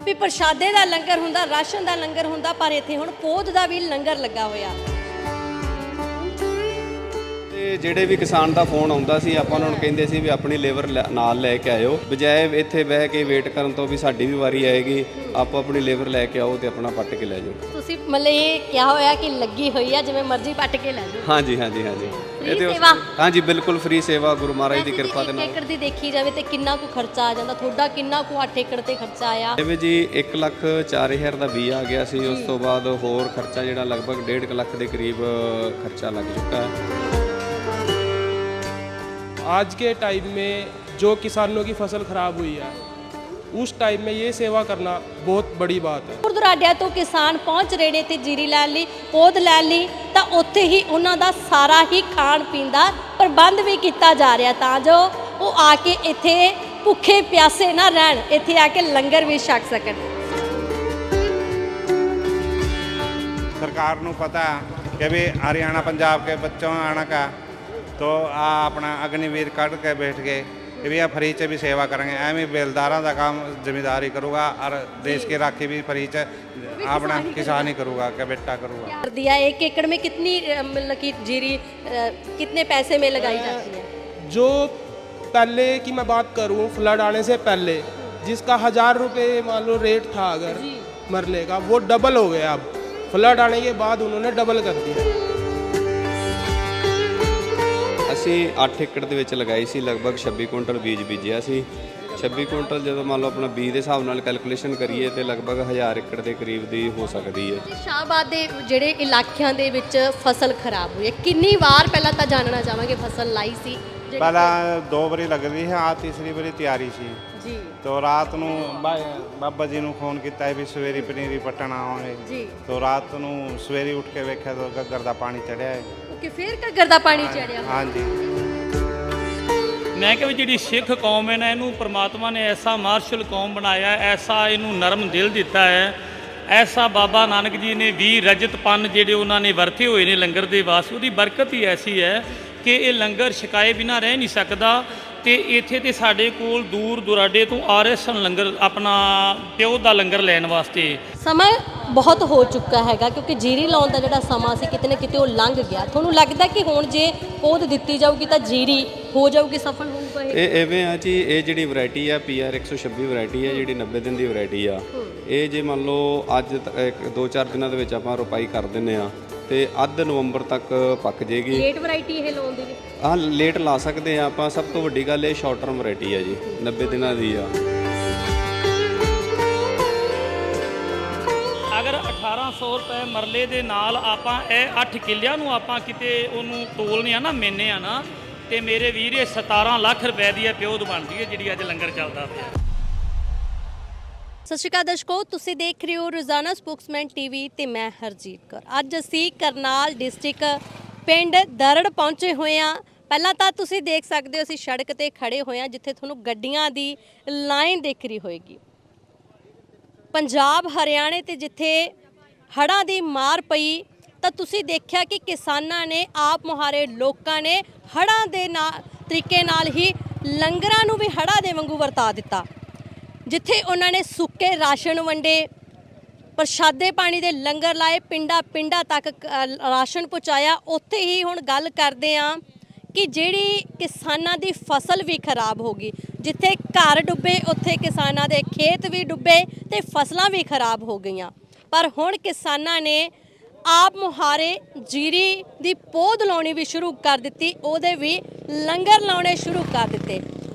ਵੀ ਪ੍ਰਸ਼ਾਦੇ ਦਾ ਲੰਗਰ ਹੁੰਦਾ, ਰਾਸ਼ਨ ਦਾ ਲੰਗਰ ਹੁੰਦਾ, ਪਰ ਇੱਥੇ ਹੁਣ ਪੋਦ ਦਾ ਵੀ ਲੰਗਰ ਲੱਗਾ ਹੋਇਆ। ਤੇ ਜਿਹੜੇ ਵੀ ਕਿਸਾਨ ਦਾ ਫੋਨ ਆਉਂਦਾ ਸੀ ਆਪਾਂ ਉਹਨਾਂ ਨੂੰ ਕਹਿੰਦੇ ਸੀ ਵੀ ਆਪਣੀ ਲੇਬਰ ਨਾਲ ਲੈ ਕੇ ਆਇਓ, ਬਜਾਏ ਇੱਥੇ ਬਹਿ ਕੇ ਵੇਟ ਕਰਨ ਤੋਂ ਵੀ ਸਾਡੀ ਵੀ ਵਾਰੀ ਆਏਗੀ, ਆਪੋ ਆਪਣੀ ਲੇਬਰ ਲੈ ਕੇ ਆਓ ਤੇ ਆਪਣਾ ਪੱਟ ਕੇ ਲੈ ਜਾਓ। ਤੁਸੀਂ ਮਤਲਬ ਇਹ ਕਿਹਾ ਹੋਇਆ ਕਿ ਲੱਗੀ ਹੋਈ ਆ, ਜਿਵੇਂ ਮਰਜ਼ੀ ਪੱਟ ਕੇ ਲੈ ਜਾਓ। ਹਾਂਜੀ ਹਾਂਜੀ ਹਾਂਜੀ ਸੇਵਾ? ਹਾਂਜੀ ਬਿਲਕੁਲ ਫ੍ਰੀ ਸੇਵਾ, ਗੁਰੂ ਮਹਾਰਾਜ ਦੀ ਕਿਰਪਾ ਦੇ ਨਾਲ। ਏਕੜ ਦੀ ਦੇਖੀ ਜਾਵੇ ਤੇ ਕਿੰਨਾ ਕੁ ਖਰਚਾ ਆ ਜਾਂਦਾ ਤੁਹਾਡਾ, ਕਿੰਨਾ ਕੁ 8 ਏਕੜ ਤੇ ਖਰਚਾ ਆਇਆ? ਜਿਵੇਂ ਜੀ 1,04,000 ਦਾ ਬੀਜ ਆ ਗਿਆ ਸੀ, ਉਸ ਤੋਂ ਬਾਅਦ ਹੋਰ ਖਰਚਾ ਜਿਹੜਾ ਲਗਭਗ 1.5 ਲੱਖ ਦੇ ਕਰੀਬ ਖਰਚਾ ਲੱਗ ਚੁੱਕਾ ਹੈ। आज के टाइम में जो किसानों की फसल खराब हुई है, उस टाइम में ये सेवा करना बहुत बड़ी बात है। दूर दुराडिया तो किसान पहुंच रहे ने ते जीरी लैण लई, पौध लैण लई, तां उत्थे ही उन्हां दा सारा ही खाण पीण दा प्रबंध भी कीता जा रहा तां जो वो आके इत्थे भुखे प्यासे ना रहण, इत्थे आके लंगर भी छक सकण। सरकार नूं पता कि भी हरियाणा पंजाब के बच्चों आना का, तो अपना अग्निवीर कट के बैठ गए कि भी फ्री च भी सेवा करेंगे, एवं बेलदारा का काम जिम्मेदार ही करूँगा और देश की राखी भी फ्री च अपना किसान ही करूँगा कि बेटा करूँगा। दिया 1 एकड़ में कितनी मतलब कि जीरी कितने पैसे में लगाई जाती है? जो पहले की मैं बात करूं, फ्लड आने से पहले जिसका 1000 रुपये मान लो रेट था अगर मरले का, वो डबल हो गया। अब फ्लड आने के बाद उन्होंने डबल कर दिया। ਅਸੀਂ 8 ਏਕੜ ਦੇ ਵਿੱਚ ਲਗਾਈ ਸੀ, ਲਗਭਗ 26 ਕੁਇੰਟਲ ਬੀਜ ਬੀਜਿਆ ਸੀ। 26 ਕੁਇੰਟਲ ਜਦੋਂ ਮੰਨ ਲਓ ਆਪਣਾ ਬੀਜ ਦੇ ਹਿਸਾਬ ਨਾਲ ਕੈਲਕੂਲੇਸ਼ਨ ਕਰੀਏ ਤੇ ਲਗਭਗ 1000 ਏਕੜ ਦੇ ਕਰੀਬ ਦੀ ਹੋ ਸਕਦੀ ਹੈ। ਸ਼ਾਹਬਾਦ ਦੇ ਜਿਹੜੇ ਇਲਾਕਿਆਂ ਦੇ ਵਿੱਚ ਫਸਲ ਖਰਾਬ ਹੋਈ ਹੈ, ਕਿੰਨੀ ਵਾਰ ਪਹਿਲਾਂ ਤਾਂ ਜਾਣਨਾ ਚਾਹਾਂਗੇ ਫਸਲ ਲਾਈ ਸੀ? पहला 2 बारी लगती है, आ तीसरी बारी तैयारी सी जी। तो रात नूं बाबा जी नूं फोन किया भी सवेरे पनीरी पट्टन आवांगे जी। तो रात नूं सवेरे उठ के वेख्या तो घग्गर दा पानी चढ़िया है। ओके, फिर घग्गर दा पानी चढ़िया? हाँ जी। मैं कि जी सिख कौम है ना, इनू परमात्मा ने ऐसा मार्शल कौम बनाया, ऐसा इनू नरम दिल दिता है, ऐसा बाबा नानक जी ने भी रजतपन जेडे उन्होंने वरते हुए ने लंगर के वास्ते, उसकी बरकत ही ऐसी है कि ये लंगर छकाए बिना रह नहीं सकता। तो इत्थे ते साडे कोल दूर दुराडे तो RSN लंगर अपना प्यो दा लंगर लैन वास्ते समय बहुत हो चुका हैगा, क्योंकि जीरी लाउण दा जिहड़ा समा सी किते ना किते वो लंघ गया। तुहानूं लगदा कि हुण जे पौध दित्ती जाऊगी तां जीरी हो जाऊगी, सफल होਊਗਾ ਇਹ ਐਵੇਂ ਆ ਜੀ, ਇਹ ਜਿਹੜੀ ਵੈਰਾਈਟੀ ਆ PR 126 ਵੈਰਾਈਟੀ ਆ, ਜਿਹੜੀ 90 ਦਿਨ ਦੀ ਵੈਰਾਈਟੀ ਆ, ਇਹ ਜੇ ਮੰਨ ਲਓ ਅੱਜ 2-4 ਦਿਨਾਂ ਦੇ ਵਿੱਚ ਆਪਾਂ ਰੋਪਾਈ ਕਰ ਦਿੰਨੇ ਆ ਤੇ ਅੱਧ ਨਵੰਬਰ ਤੱਕ ਪੱਕ ਜੇਗੀ। ਲੇਟ ਵੈਰਾਈਟੀ ਇਹ ਲਾਉਣ ਦੀ ਵੀ? ਹਾਂ, ਲੇਟ ਲਾ ਸਕਦੇ ਆ ਆਪਾਂ। ਸਭ ਤੋਂ ਵੱਡੀ ਗੱਲ ਇਹ ਸ਼ਾਰਟ ਟਰਮ ਵੈਰਾਈਟੀ ਆ ਜੀ, 90 ਦਿਨਾਂ ਦੀ ਆ। अगर 1800 रुपए मरले दे नाल आपां ਇਹ 8 किल्लियां ਨੂੰ ਆਪਾਂ ਕਿਤੇ ਉਹਨੂੰ ਤੋਲਨੇ ਆ ਨਾ, ਮੇਨੇ ਆ ਨਾ, ਤੇ ਮੇਰੇ ਵੀਰ ਇਹ 17 ਲੱਖ ਰੁਪਏ ਦੀ ਪਿਓਦ ਬਣਦੀ ਹੈ ਜਿਹੜੀ ਅੱਜ ਲੰਗਰ ਚੱਲਦਾ ਪਿਆ। ਸਤਿ ਸ਼੍ਰੀ ਅਕਾਲ ਦਰਸ਼ਕੋ, ਤੁਸੀਂ ਦੇਖ ਰਹੇ ਹੋ ਰੋਜ਼ਾਨਾ ਸਪੋਕਸਮੈਨ TV ਤੇ ਮੈਂ ਹਰਜੀਤ ਕੌਰ। ਅੱਜ ਅਸੀਂ ਕਰਨਾਲ ਡਿਸਟ੍ਰਿਕਟ ਪਿੰਡ ਦਰੜ ਪਹੁੰਚੇ ਹੋਏ ਹਾਂ। ਪਹਿਲਾਂ ਤਾਂ ਤੁਸੀਂ ਦੇਖ ਸਕਦੇ ਹੋ ਅਸੀਂ ਸੜਕ ਤੇ ਖੜੇ ਹੋਏ ਹਾਂ, ਜਿੱਥੇ ਤੁਹਾਨੂੰ ਗੱਡੀਆਂ ਦੀ ਲਾਈਨ ਦਿਖ ਰਹੀ ਹੋਏਗੀ। ਪੰਜਾਬ ਹਰਿਆਣੇ ਤੇ ਜਿੱਥੇ ਹੜ੍ਹਾਂ ਦੀ ਮਾਰ ਪਈ ਤਾਂ ਤੁਸੀਂ ਦੇਖਿਆ ਕਿ ਕਿਸਾਨਾਂ ਨੇ, ਆਪ ਮੁਹਾਰੇ ਲੋਕਾਂ ਨੇ ਹੜ੍ਹਾਂ ਦੇ ਤਰੀਕੇ ਨਾਲ ਹੀ ਲੰਗਰਾਂ ਨੂੰ ਵੀ ਹੜ੍ਹਾਂ ਦੇ ਵਾਂਗੂ ਵਰਤਾ ਦਿੱਤਾ। ਜਿੱਥੇ ਉਹਨਾਂ ਨੇ ਸੁੱਕੇ ਰਾਸ਼ਨ ਵੰਡੇ, ਪ੍ਰਸ਼ਾਦੇ ਪਾਣੀ ਦੇ ਲੰਗਰ ਲਾਏ, ਪਿੰਡਾਂ ਤੱਕ ਰਾਸ਼ਨ ਪਹੁੰਚਾਇਆ। ਉੱਥੇ ਹੀ ਹੁਣ ਗੱਲ ਕਰਦੇ ਹਾਂ ਕਿ ਜਿਹੜੀ ਕਿਸਾਨਾਂ ਦੀ ਫਸਲ ਵੀ ਖਰਾਬ ਹੋ ਗਈ। ਜਿੱਥੇ ਘਰ ਡੁੱਬੇ ਉੱਥੇ ਕਿਸਾਨਾਂ ਦੇ ਖੇਤ ਵੀ ਡੁੱਬੇ ਤੇ ਫਸਲਾਂ ਵੀ ਖਰਾਬ ਹੋ ਗਈਆਂ। ਪਰ ਹੁਣ ਕਿਸਾਨਾਂ ਨੇ ਆਪ ਮੁਹਾਰੇ ਜੀਰੀ ਦੀ ਪੌਧ ਲਾਉਣੀ ਵੀ ਸ਼ੁਰੂ ਕਰ ਦਿੱਤੀ, ਉਹਦੇ ਵੀ ਲੰਗਰ ਲਾਉਣੇ ਸ਼ੁਰੂ ਕਰ ਦਿੱਤੇ।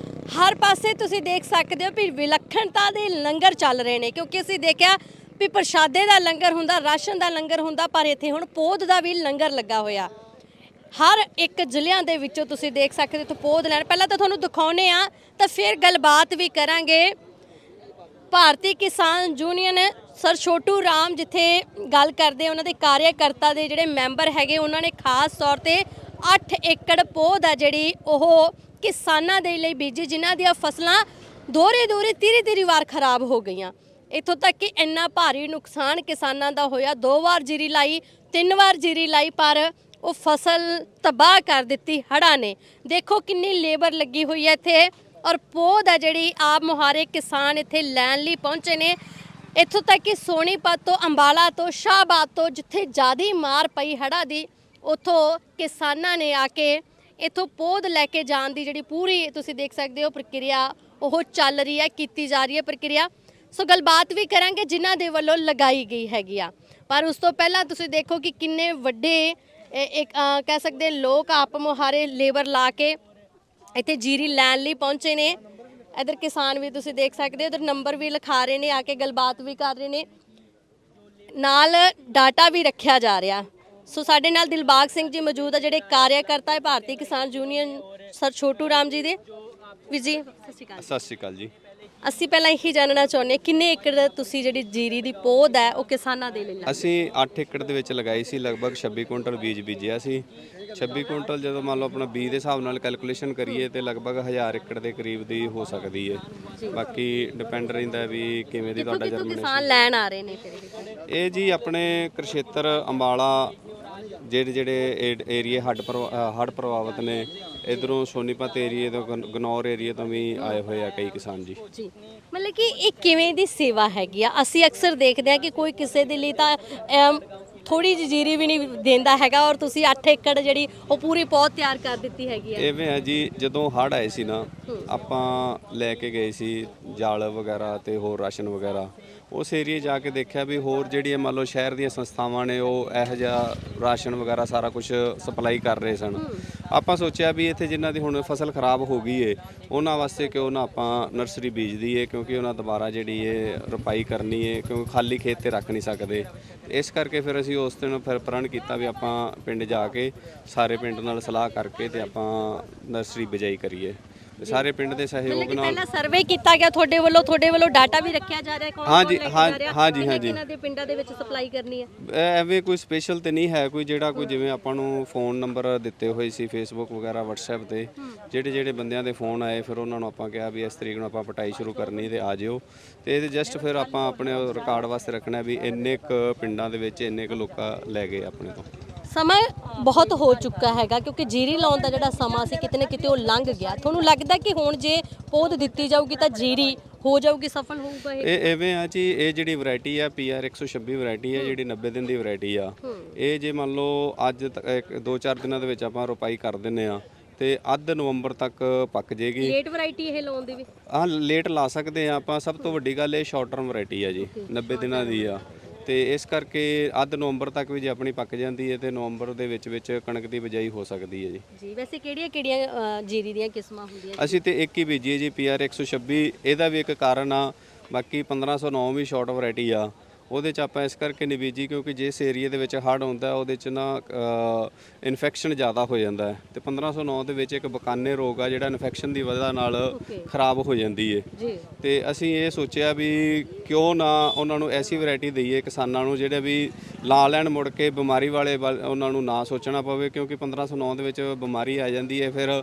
ਹਰ ਪਾਸੇ ਤੁਸੀਂ ਦੇਖ ਸਕਦੇ ਹੋ ਵੀ ਵਿਲੱਖਣਤਾ ਦੇ ਲੰਗਰ ਚੱਲ ਰਹੇ ਨੇ, ਕਿਉਂਕਿ ਅਸੀਂ ਦੇਖਿਆ ਵੀ ਪ੍ਰਸ਼ਾਦੇ ਦਾ ਲੰਗਰ ਹੁੰਦਾ, ਰਾਸ਼ਨ ਦਾ ਲੰਗਰ ਹੁੰਦਾ, ਪਰ ਇੱਥੇ ਹੁਣ ਪੌਧ ਦਾ ਵੀ ਲੰਗਰ ਲੱਗਾ ਹੋਇਆ। ਹਰ ਇੱਕ ਜ਼ਿਲ੍ਹਿਆਂ ਦੇ ਵਿੱਚੋਂ ਤੁਸੀਂ ਦੇਖ ਸਕਦੇ ਹੋ ਪੌਧ ਲੈਣ। ਪਹਿਲਾਂ ਤਾਂ ਤੁਹਾਨੂੰ ਦਿਖਾਉਣੇ ਆ, ਤਾਂ ਫਿਰ ਗੱਲਬਾਤ ਵੀ ਕਰਾਂਗੇ। ਭਾਰਤੀ ਕਿਸਾਨ ਯੂਨੀਅਨ ਸਰ ਛੋਟੂ ਰਾਮ ਜਿੱਥੇ ਗੱਲ ਕਰਦੇ, ਉਹਨਾਂ ਦੇ ਕਾਰਿਆਕਰਤਾ ਦੇ ਜਿਹੜੇ ਮੈਂਬਰ ਹੈਗੇ, ਉਹਨਾਂ ਨੇ ਖਾਸ ਤੌਰ ਤੇ 8 ਏਕੜ ਪੌਧ ਆ ਜਿਹੜੀ ਉਹ ਕਿਸਾਨਾਂ ਦੇ ਲਈ ਬੀਜੀ, ਜਿਨ੍ਹਾਂ ਦੀਆਂ ਫਸਲਾਂ ਦੋਹਰੀ ਤੀਰੀ ਵਾਰ ਖਰਾਬ ਹੋ ਗਈਆਂ। ਇੱਥੋਂ ਤੱਕ ਕਿ ਇੰਨਾ ਭਾਰੀ ਨੁਕਸਾਨ ਕਿਸਾਨਾਂ ਦਾ ਹੋਇਆ। 2 ਵਾਰ ਜੀਰੀ ਲਾਈ, 3 ਵਾਰ ਜੀਰੀ ਲਾਈ, ਪਰ ਉਹ ਫਸਲ ਤਬਾਹ ਕਰ ਦਿੱਤੀ ਹੜ੍ਹਾਂ ਨੇ। ਦੇਖੋ ਕਿੰਨੀ ਲੇਬਰ ਲੱਗੀ ਹੋਈ ਹੈ ਇੱਥੇ, ਔਰ ਪੌਧ ਆ ਜਿਹੜੀ ਆਪ ਮੁਹਾਰੇ ਕਿਸਾਨ ਇੱਥੇ ਲੈਣ ਲਈ ਪਹੁੰਚੇ ਨੇ। ਇੱਥੋਂ ਤੱਕ ਕਿ ਸੋਨੀਪਤ ਤੋਂ, ਅੰਬਾਲਾ ਤੋਂ, ਸ਼ਾਹਬਾਦ ਤੋਂ ਜਿੱਥੇ ਜ਼ਿਆਦਾ ਮਾਰ ਪਈ ਹੜ੍ਹਾਂ ਦੀ, ਉੱਥੋਂ ਕਿਸਾਨਾਂ ਨੇ ਆ ਕੇ ਇੱਥੋਂ ਪੋਦ ਲੈ ਕੇ ਜਾਣ ਦੀ ਜਿਹੜੀ ਪੂਰੀ ਤੁਸੀਂ ਦੇਖ ਸਕਦੇ ਹੋ ਪ੍ਰਕਿਰਿਆ ਉਹ ਚੱਲ ਰਹੀ ਹੈ, ਕੀਤੀ ਜਾ ਰਹੀ ਹੈ ਪ੍ਰਕਿਰਿਆ। ਸੋ ਗੱਲਬਾਤ ਵੀ ਕਰਾਂਗੇ ਜਿਨ੍ਹਾਂ ਦੇ ਵੱਲੋਂ ਲਗਾਈ ਗਈ ਹੈਗੀ ਆ। ਪਰ ਉਸ ਤੋਂ ਪਹਿਲਾਂ ਤੁਸੀਂ ਦੇਖੋ ਕਿ ਕਿੰਨੇ ਵੱਡੇ ਇੱਕ ਕਹਿ ਸਕਦੇ ਲੋਕ ਆਪ ਮੁਹਾਰੇ ਲੇਬਰ ਲਾ ਕੇ ਇੱਥੇ ਜੀਰੀ ਲੈਣ ਲਈ ਪਹੁੰਚੇ ਨੇ। ਇੱਧਰ ਕਿਸਾਨ ਵੀ ਤੁਸੀਂ ਦੇਖ ਸਕਦੇ ਹੋ, ਇੱਧਰ ਨੰਬਰ ਵੀ ਲਿਖਾ ਰਹੇ ਨੇ, ਆ ਕੇ ਗੱਲਬਾਤ ਵੀ ਕਰ ਰਹੇ ਨੇ, ਨਾਲ ਡਾਟਾ ਵੀ ਰੱਖਿਆ ਜਾ ਰਿਹਾ। ਸੋ ਸਾਡੇ ਨਾਲ ਦਿਲਬਾਗ ਸਿੰਘ ਜੀ ਮੌਜੂਦ ਆ ਜਿਹੜੇ ਕਾਰਿਆਕਰਤਾ ਹੈ ਭਾਰਤੀ ਕਿਸਾਨ ਯੂਨੀਅਨ ਸਰ ਛੋਟੂ ਰਾਮ ਜੀ ਦੇ। ਵੀ ਜੀ ਸਤਿ ਸ਼੍ਰੀ ਅਕਾਲ। ਸਤਿ ਸ਼੍ਰੀ ਅਕਾਲ ਜੀ। ਅਸੀਂ ਪਹਿਲਾਂ ਇਹੀ ਜਾਣਨਾ ਚਾਹੁੰਦੇ ਕਿੰਨੇ ਏਕੜ ਤੁਸੀਂ ਜਿਹੜੀ ਜੀਰੀ ਦੀ ਪੌਦ ਹੈ ਉਹ ਕਿਸਾਨਾਂ ਦੇ ਲਈ ਲਾਈ? ਅਸੀਂ 8 ਏਕੜ ਦੇ ਵਿੱਚ ਲਗਾਈ ਸੀ, ਲਗਭਗ 26 ਕੁਇੰਟਲ ਬੀਜ ਬੀਜਿਆ ਸੀ। 26 ਕੁਇੰਟਲ ਜਦੋਂ ਮੰਨ ਲਓ ਆਪਣਾ ਬੀਜ ਦੇ ਹਿਸਾਬ ਨਾਲ ਕੈਲਕੂਲੇਸ਼ਨ ਕਰੀਏ ਤੇ ਲਗਭਗ 1000 ਏਕੜ ਦੇ ਕਰੀਬ ਦੀ ਹੋ ਸਕਦੀ ਹੈ। ਬਾਕੀ ਡਿਪੈਂਡ ਰਹਿੰਦਾ ਵੀ ਕਿਵੇਂ ਦੀ ਤੁਹਾਡਾ ਕਿੱਥੋਂ ਜਰਮੀਨੇਸ਼ਨ। ਕਿਸਾਨ ਲੈਣ ਆ ਰਹੇ ਨੇ ਫਿਰ ਇਹ ਜੀ ਆਪਣੇ ਕੁਰੂਕਸ਼ੇਤਰ, ਅੰਬਾਲਾ ਜਿਹੜੇ ਏਰੀਏ ਹੜ੍ਹ ਪ੍ਰਭਾਵਿਤ ਨੇ, ਇਧਰੋਂ ਸੋਨੀਪਤ ਏਰੀਏ ਤੋਂ, ਗਨੌਰ ਏਰੀਏ ਤੋਂ ਵੀ ਆਏ ਹੋਏ ਆ ਕਈ ਕਿਸਾਨ ਜੀ। ਜੀ ਮਤਲਬ ਕਿ ਇਹ ਕਿਵੇਂ ਦੀ ਸੇਵਾ ਹੈਗੀ ਆ? ਅਸੀਂ ਅਕਸਰ ਦੇਖਦੇ ਹਾਂ ਕਿ ਕੋਈ ਕਿਸੇ ਦੇ ਲਈ ਤਾਂ ਥੋੜੀ ਜਿਹੀ ਜੀਰੀ ਵੀ ਨਹੀਂ ਦਿੰਦਾ ਹੈਗਾ, ਔਰ ਤੁਸੀਂ 8 ਏਕੜ ਜਿਹੜੀ ਉਹ ਪੂਰੀ ਪੌਦ ਤਿਆਰ ਕਰ ਦਿੱਤੀ ਹੈਗੀ ਆ। ਐਵੇਂ ਹੈ ਜੀ, ਜਦੋਂ ਹੜ੍ਹ ਆਏ ਸੀ ਨਾ, ਆਪਾਂ ਲੈ ਕੇ ਗਏ ਸੀ ਜਾਲ ਵਗੈਰਾ ਤੇ ਹੋਰ ਰਾਸ਼ਨ ਵਗੈਰਾ। ਉਸ ਏਰੀਏ ਜਾ ਕੇ ਦੇਖਿਆ ਵੀ ਹੋਰ ਜਿਹੜੀਆਂ ਮੰਨ ਲਓ ਸ਼ਹਿਰ ਦੀਆਂ ਸੰਸਥਾਵਾਂ ਨੇ ਉਹ ਇਹੋ ਜਿਹਾ ਰਾਸ਼ਨ ਵਗੈਰਾ ਸਾਰਾ ਕੁਝ ਸਪਲਾਈ ਕਰ ਰਹੇ ਸਨ। ਆਪਾਂ ਸੋਚਿਆ ਵੀ ਇੱਥੇ ਜਿਨ੍ਹਾਂ ਦੀ ਹੁਣ ਫਸਲ ਖਰਾਬ ਹੋ ਗਈ ਏ ਉਹਨਾਂ ਵਾਸਤੇ ਕਿਉਂ ਨਾ ਆਪਾਂ ਨਰਸਰੀ ਬੀਜ ਦਈਏ, ਕਿਉਂਕਿ ਉਹਨਾਂ ਦੁਬਾਰਾ ਜਿਹੜੀ ਏ ਰੁਪਾਈ ਕਰਨੀ ਏ, ਕਿਉਂਕਿ ਖਾਲੀ ਖੇਤ ਤੇ ਰੱਖ ਨਹੀਂ ਸਕਦੇ। ਇਸ ਕਰਕੇ ਫਿਰ ਅਸੀਂ ਉਸ ਦਿਨ ਫਿਰ ਪ੍ਰਣ ਕੀਤਾ ਵੀ ਆਪਾਂ ਪਿੰਡ ਜਾ ਕੇ ਸਾਰੇ ਪਿੰਡ ਨਾਲ ਸਲਾਹ ਕਰਕੇ ਤੇ ਆਪਾਂ ਨਰਸਰੀ ਬਿਜਾਈ ਕਰੀਏ। ਸਾਰੇ ਪਿੰਡ ਦੇ ਸਹਿਯੋਗ ਨਾਲ ਪਹਿਲਾਂ ਸਰਵੇ ਕੀਤਾ ਗਿਆ ਤੁਹਾਡੇ ਵੱਲੋਂ ਡਾਟਾ ਵੀ ਰੱਖਿਆ ਜਾ ਰਿਹਾ ਕੌਣ ਹਾਂਜੀ, ਲੈ ਕੇ ਜਾ ਰਿਹਾ, ਹਾਂਜੀ, ਇਹਨਾਂ ਦੇ ਪਿੰਡਾਂ ਦੇ ਵਿੱਚ ਸਪਲਾਈ ਕਰਨੀ ਹੈ? ਐਵੇਂ ਕੋਈ ਸਪੈਸ਼ਲ ਤੇ ਨਹੀਂ ਹੈ ਕੋਈ, ਜਿਹੜਾ ਕੋਈ ਜਿਵੇਂ ਆਪਾਂ ਨੂੰ ਫੋਨ ਨੰਬਰ ਦਿੱਤੇ ਹੋਏ ਸੀ ਫੇਸਬੁੱਕ ਵਗੈਰਾ WhatsApp ਤੇ, ਜਿਹੜੇ ਬੰਦਿਆਂ ਦੇ ਫੋਨ ਆਏ ਫਿਰ ਉਹਨਾਂ ਨੂੰ ਆਪਾਂ ਕਿਹਾ ਵੀ ਇਸ ਤਰੀਕ ਨੂੰ ਆਪਾਂ ਪਟਾਈ ਸ਼ੁਰੂ ਕਰਨੀ ਤੇ ਆ ਜਿਓ। ਤੇ ਇਹ ਜਸਟ ਫਿਰ ਆਪਾਂ ਆਪਣੇ ਰਿਕਾਰਡ ਵਾਸਤੇ ਰੱਖਣਾ ਵੀ ਇੰਨੇ ਕੁ ਪਿੰਡਾਂ ਦੇ ਵਿੱਚ ਇੰਨੇ ਕੁ ਲੋਕਾਂ ਲੈ ਗਏ ਆਪਣੇ ਤੋਂ। ਸਮਾਂ ਬਹੁਤ ਹੋ ਚੁੱਕਾ ਹੈਗਾ ਕਿਉਂਕਿ ਜੀਰੀ ਲਾਉਣ ਦਾ ਜਿਹੜਾ ਸਮਾਂ ਸੀ ਕਿਤੇ ਨਾ ਕਿਤੇ ਉਹ ਲੰਘ ਗਿਆ। ਤੁਹਾਨੂੰ ਲੱਗਦਾ ਕਿ ਹੁਣ ਜੇ ਪੌਦ ਦਿੱਤੀ ਜਾਊਗੀ ਤਾਂ ਜੀਰੀ ਹੋ ਜਾਊਗੀ, ਸਫਲ ਹੋਊਗਾ ਇਹ ਐਵੇਂ ਆ ਜੀ। ਇਹ ਜਿਹੜੀ ਵੈਰਾਈਟੀ ਆ PR 126 ਵੈਰਾਈਟੀ ਆ, ਜਿਹੜੀ 90 ਦਿਨ ਦੀ ਵੈਰਾਈਟੀ ਆ। ਇਹ ਜੇ ਮੰਨ ਲਓ ਅੱਜ 2-4 ਦਿਨਾਂ ਦੇ ਵਿੱਚ ਆਪਾਂ ਰੁਪਾਈ ਕਰ ਦਿੰਨੇ ਆ ਤੇ ਅੱਧ ਨਵੰਬਰ ਤੱਕ ਪੱਕ ਜੇਗੀ। ਲੇਟ ਵੈਰਾਈਟੀ ਇਹ ਲਾਉਣ ਦੀ ਵੀ ਲੇਟ ਲਾ ਸਕਦੇ ਆ ਆਪਾਂ। ਸਭ ਤੋਂ ਵੱਡੀ ਗੱਲ ਇਹ ਸ਼ਾਰਟ ਟਰਮ ਵੈਰਾਈਟੀ ਆ ਜੀ, 90 ਦਿਨਾਂ ਦੀ ਆ, ਤੇ ਇਸ ਕਰਕੇ ਅੱਧ ਨਵੰਬਰ ਤੱਕ ਵੀ ਜੇ ਆਪਣੀ ਪੱਕ ਜਾਂਦੀ ਹੈ ਤੇ ਨਵੰਬਰ ਦੇ ਵਿੱਚ ਕਣਕ ਦੀ ਬਿਜਾਈ ਹੋ ਸਕਦੀ ਹੈ ਜੀ। ਜੀ ਵੈਸੇ ਕਿਹੜੀਆਂ ਜੀਰੀ ਦੀਆਂ ਕਿਸਮਾਂ ਹੁੰਦੀਆਂ? ਅਸੀਂ ਤੇ ਇੱਕ ਹੀ ਬੀਜੀ ਹੈ ਜੀ, PR 126। ਇਹਦਾ ਵੀ ਇੱਕ ਕਾਰਨ ਆ, ਬਾਕੀ 1509 ਵੀ ਸ਼ਾਰਟ ਵੈਰਾਈਟੀ ਆ। ਉਹਦੇ 'ਚ ਆਪਾਂ ਇਸ ਕਰਕੇ ਨਹੀਂ ਬੀਜੀ ਕਿਉਂਕਿ ਜਿਸ ਏਰੀਏ ਦੇ ਵਿੱਚ ਹੜ੍ਹ ਹੁੰਦਾ ਉਹਦੇ 'ਚ ਨਾ ਇਨਫੈਕਸ਼ਨ ਜ਼ਿਆਦਾ ਹੋ ਜਾਂਦਾ ਹੈ। ਤੇ 1509 ਦੇ ਵਿੱਚ ਇੱਕ ਬਕਾਨੇ ਰੋਗ ਆ ਜਿਹੜਾ ਇਨਫੈਕਸ਼ਨ ਦੀ ਵਜ੍ਹਾ ਨਾਲ ਖਰਾਬ ਹੋ ਜਾਂਦੀ ਹੈ। ਜੀ ਤੇ ਅਸੀਂ ਇਹ ਸੋਚਿਆ ਵੀ ਕਿਉਂ ਨਾ ਉਹਨਾਂ ਨੂੰ ਐਸੀ ਵੈਰਾਈਟੀ ਦਈਏ ਕਿਸਾਨਾਂ ਨੂੰ ਜਿਹੜੇ ਵੀ ਲਾ ਲੈਣ, ਮੁੜ ਕੇ ਬਿਮਾਰੀ ਵਾਲੇ ਉਹਨਾਂ ਨੂੰ ਨਾ ਸੋਚਣਾ ਪਵੇ, ਕਿਉਂਕਿ 1509 ਦੇ ਵਿੱਚ ਬਿਮਾਰੀ ਆ ਜਾਂਦੀ ਹੈ। ਫਿਰ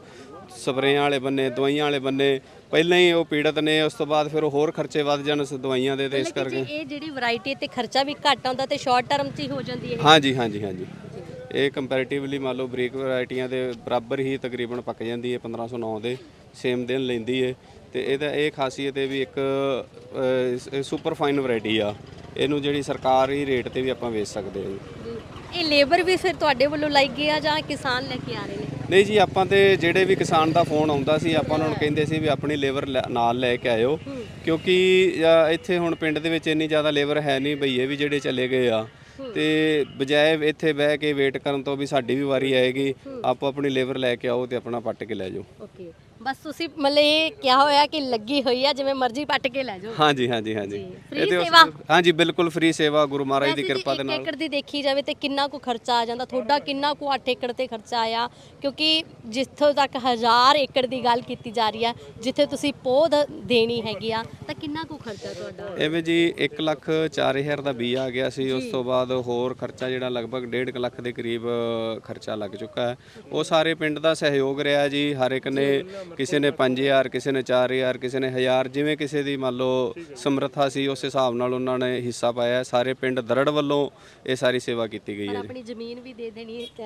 ਸਪਰੇਆਂ ਵਾਲੇ ਬੰਨੇ, ਦਵਾਈਆਂ ਵਾਲੇ ਬੰਨੇ ਪਹਿਲਾਂ ਹੀ ਉਹ ਪੀੜਤ ਨੇ, ਉਸ ਤੋਂ ਬਾਅਦ ਫਿਰ ਹੋਰ ਖਰਚੇ ਵੱਧ ਜਾਣ ਦਵਾਈਆਂ ਦੇ। ਤੇ ਇਸ ਕਰਕੇ ਇਹ ਜਿਹੜੀ ਵੈਰਾਈਟੀ ਤੇ ਖਰਚਾ ਵੀ ਘੱਟ ਆਉਂਦਾ ਤੇ ਸ਼ਾਰਟ ਟਰਮ 'ਚ ਹੀ ਹੋ ਜਾਂਦੀ ਹੈ। ਹਾਂਜੀ। ਇਹ ਕੰਪੈਰੀਟਿਵਲੀ ਮੰਨ ਲਓ ਬਰੀਕ ਵੈਰਾਈਟੀਆਂ ਦੇ ਬਰਾਬਰ ਹੀ ਤਕਰੀਬਨ ਪੱਕ ਜਾਂਦੀ ਹੈ। 1509 ਦੇ ਸੇਮ ਦਿਨ ਲੈਂਦੀ ਹੈ। ਤੇ ਇਹਦਾ ਇਹ ਖਾਸੀਅਤ ਹੈ ਵੀ ਇੱਕ ਸੁਪਰ ਫਾਈਨ ਵੈਰਾਈਟੀ ਆ। ਇਹਨੂੰ ਜਿਹੜੀ ਸਰਕਾਰੀ ਰੇਟ ਤੇ ਵੀ ਆਪਾਂ ਵੇਚ ਸਕਦੇ ਹਾਂ। ਇਹ ਲੇਬਰ ਵੀ ਫਿਰ ਤੁਹਾਡੇ ਵੱਲੋਂ ਲਾਈ ਗਈ ਆ ਜਾਂ ਕਿਸਾਨ ਲੈ ਕੇ ਆ ਰਹੇ ਨੇ? ਨਹੀਂ ਜੀ, ਆਪਾਂ ਤੇ ਜਿਹੜੇ ਵੀ ਕਿਸਾਨ ਦਾ ਫੋਨ ਆਉਂਦਾ ਸੀ ਆਪਾਂ ਉਹਨਾਂ ਨੂੰ ਕਹਿੰਦੇ ਸੀ ਵੀ ਆਪਣੀ ਲੇਬਰ ਨਾਲ ਲੈ ਕੇ ਆਇਓ, ਕਿਉਂਕਿ ਇੱਥੇ ਹੁਣ ਪਿੰਡ ਦੇ ਵਿੱਚ ਇੰਨੀ ਜ਼ਿਆਦਾ ਲੇਬਰ ਹੈ ਨਹੀਂ, ਭਈਏ ਵੀ ਜਿਹੜੇ ਚਲੇ ਗਏ ਆ। ਤੇ ਬਜਾਏ ਇੱਥੇ ਬਹਿ ਕੇ ਵੇਟ ਕਰਨ ਤੋਂ ਵੀ ਸਾਡੀ ਵੀ ਵਾਰੀ ਆਏਗੀ, ਆਪੋ ਆਪਣੀ ਲੇਬਰ ਲੈ ਕੇ ਆਓ ਤੇ ਆਪਣਾ ਪੱਟ ਕੇ ਲੈ ਜਾਓ। ਓਕੇ, ਬਸ ਤੁਸੀਂ ਮਤਲਬ ਇਹ ਕਿਹਾ ਹੋਇਆ ਕਿ ਲੱਗੀ ਹੋਈ ਆ ਜਿਵੇਂ ਮਰਜ਼ੀ ਪੱਟ ਕੇ ਲੈ ਜਾਓ। ਹਾਂਜੀ। ਫ੍ਰੀ ਸੇਵਾ? ਹਾਂਜੀ, ਬਿਲਕੁਲ ਫ੍ਰੀ ਸੇਵਾ ਗੁਰੂ ਮਹਾਰਾਜ ਦੀ ਕਿਰਪਾ ਦੇ ਨਾਲ। 1 ਏਕੜ ਦੀ ਦੇਖੀ ਜਾਵੇ ਤੇ ਕਿੰਨਾ ਕੁ ਖਰਚਾ ਆ ਜਾਂਦਾ ਤੁਹਾਡਾ? ਕਿੰਨਾ ਕੁ 8 ਏਕੜ ਤੇ ਖਰਚਾ ਆਇਆ? ਕਿਉਂਕਿ ਜਿੱਥੋਂ ਤੱਕ 1000 ਏਕੜ ਦੀ ਗੱਲ ਕੀਤੀ ਜਾ ਰਹੀ ਆ, ਜਿੱਥੇ ਤੁਸੀਂ ਪੌਦ ਦੇਣੀ ਹੈਗੀ ਆ, ਤਾਂ ਕਿੰਨਾ ਕੁ ਖਰਚਾ ਤੁਹਾਡਾ? ਐਵੇਂ ਜੀ 1,04,000 ਦਾ ਬੀਜ ਆ ਗਿਆ ਸੀ। ਉਸ ਤੋਂ ਬਾਅਦ ਹੋਰ ਖਰਚਾ ਜਿਹੜਾ ਲਗਭਗ 1.5 ਲੱਖ ਦੇ ਕਰੀਬ ਖਰਚਾ ਲੱਗ ਚੁੱਕਾ ਹੈ। ਉਹ ਸਾਰੇ ਪਿੰਡ ਦਾ ਸਹਿਯੋਗ ਰਿਹਾ ਜੀ। ਹਰ ਇੱਕ ਨੇ ਕਿਸੇ ਨੇ 5000, ਕਿਸੇ ਨੇ 4000, ਕਿਸੇ ਨੇ 1000, ਜਿਵੇਂ ਕਿਸੇ ਦੀ ਮੰਨ ਲਓ ਸਮਰੱਥਾ ਸੀ ਉਸ ਹਿਸਾਬ ਨਾਲ ਉਹਨਾਂ ਨੇ ਹਿੱਸਾ ਪਾਇਆ। ਸਾਰੇ ਪਿੰਡ ਦਰੜ ਵੱਲੋਂ ਇਹ ਸਾਰੀ ਸੇਵਾ ਕੀਤੀ ਗਈ ਪਰ ਹੈ ਜੀ। ਆਪਣੀ ਜ਼ਮੀਨ ਵੀ ਦੇ ਦੇਣੀ, ਇੱਕ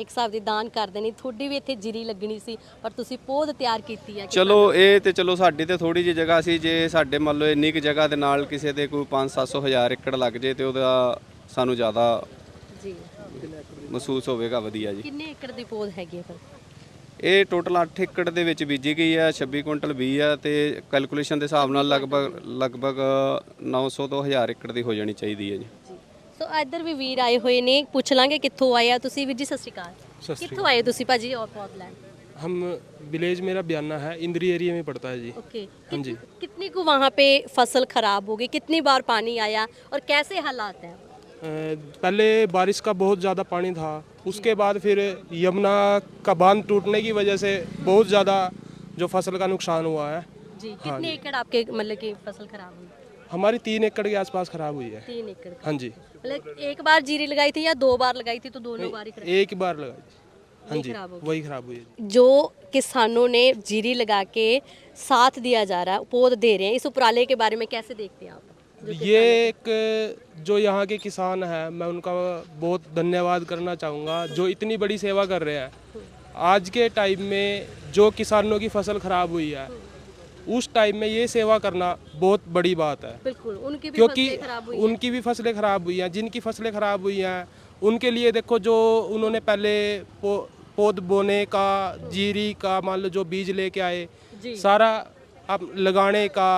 ਹਿਸਾਬ ਦੀ ਦਾਨ ਕਰ ਦੇਣੀ। ਤੁਹਾਡੀ ਵੀ ਇੱਥੇ ਜੀਰੀ ਲੱਗਣੀ ਸੀ ਪਰ ਤੁਸੀਂ ਪੌਦ ਤਿਆਰ ਕੀਤੀ ਹੈ। ਚਲੋ ਇਹ ਤੇ ਚਲੋ ਸਾਡੀ ਤੇ ਥੋੜੀ ਜਿਹੀ ਜਗ੍ਹਾ ਸੀ, ਜੇ ਸਾਡੇ ਮੰਨ ਲਓ ਇੰਨੀ ਕੁ ਜਗ੍ਹਾ ਦੇ ਨਾਲ ਕਿਸੇ ਦੇ ਕੋਈ 500-700 ਹਜ਼ਾਰ ਏਕੜ ਲੱਗ ਜੇ ਤੇ ਉਹਦਾ ਸਾਨੂੰ ਜ਼ਿਆਦਾ ਜੀ ਮਹਿਸੂਸ ਹੋਵੇਗਾ ਵਧੀਆ ਜੀ। ਕਿੰਨੇ ਏਕੜ ਦੀ ਪੌਦ ਹੈਗੀ ਹੈ ਫਿਰ? ਇਹ ਟੋਟਲ 8 ਏਕੜ ਦੇ ਵਿੱਚ ਬੀਜੀ ਗਈ ਹੈ, 26 ਕੁਇੰਟਲ ਬੀਜ ਆ ਤੇ ਕੈਲਕੂਲੇਸ਼ਨ ਦੇ ਹਿਸਾਬ ਨਾਲ ਲਗਭਗ 900 ਤੋਂ 1000 ਏਕੜ ਦੀ ਹੋ ਜਾਣੀ ਚਾਹੀਦੀ ਹੈ ਜੀ। ਸੋ ਇੱਧਰ ਵੀ ਵੀਰ ਆਏ ਹੋਏ ਨੇ, ਪੁੱਛ ਲਾਂਗੇ ਕਿੱਥੋਂ ਆਏ ਆ ਤੁਸੀਂ। ਵੀਰ ਜੀ ਸਤਿ ਸ਼੍ਰੀ ਅਕਾਲ, ਕਿੱਥੋਂ ਆਏ ਤੁਸੀਂ ਭਾਜੀ? और पौध लैंड हम विलेज मेरा बयाना है, इंद्री एरिया में पड़ता है जी। ओके। हाँ जी। कितनी को वहाँ पे फसल खराब हो गई, कितनी बार पानी आया और कैसे हालात हैं? पहले बारिश का बहुत ज़्यादा पानी था, उसके बाद फिर यमुना का बांध टूटने की वजह से बहुत ज़्यादा जो फसल का नुकसान हुआ है। जी कितने एकड़ आपके मतलब की फसल खराब हुई? हमारी 3 एकड़ के आसपास खराब हुई है। 3 एकड़। हाँ जी। मतलब एक बार जीरी लगाई थी या 2 बार लगाई थी? तो दोनों बार ही एक बार लगाई थी। हाँ जी, खराब हो गई। वही खराब हुई है। जो किसानों ने जीरी लगा के साथ दिया जा रहा है, पौध दे रहे हैं, इस उपराले के बारे में कैसे देखते हैं आप? ये एक जो यहाँ के किसान हैं, मैं उनका बहुत धन्यवाद करना चाहूँगा जो इतनी बड़ी सेवा कर रहे हैं। आज के टाइम में जो किसानों की फसल खराब हुई है, उस टाइम में ये सेवा करना बहुत बड़ी बात है। बिल्कुल, उनकी भी क्योंकि फसलें खराब हुई उनकी भी फसलें खराब हुई हैं। जिनकी फसलें खराब हुई हैं उनके लिए देखो, जो उन्होंने पहले पौध बोने का, जीरी का मान लो जो बीज लेके आए, सारा अब लगाने का,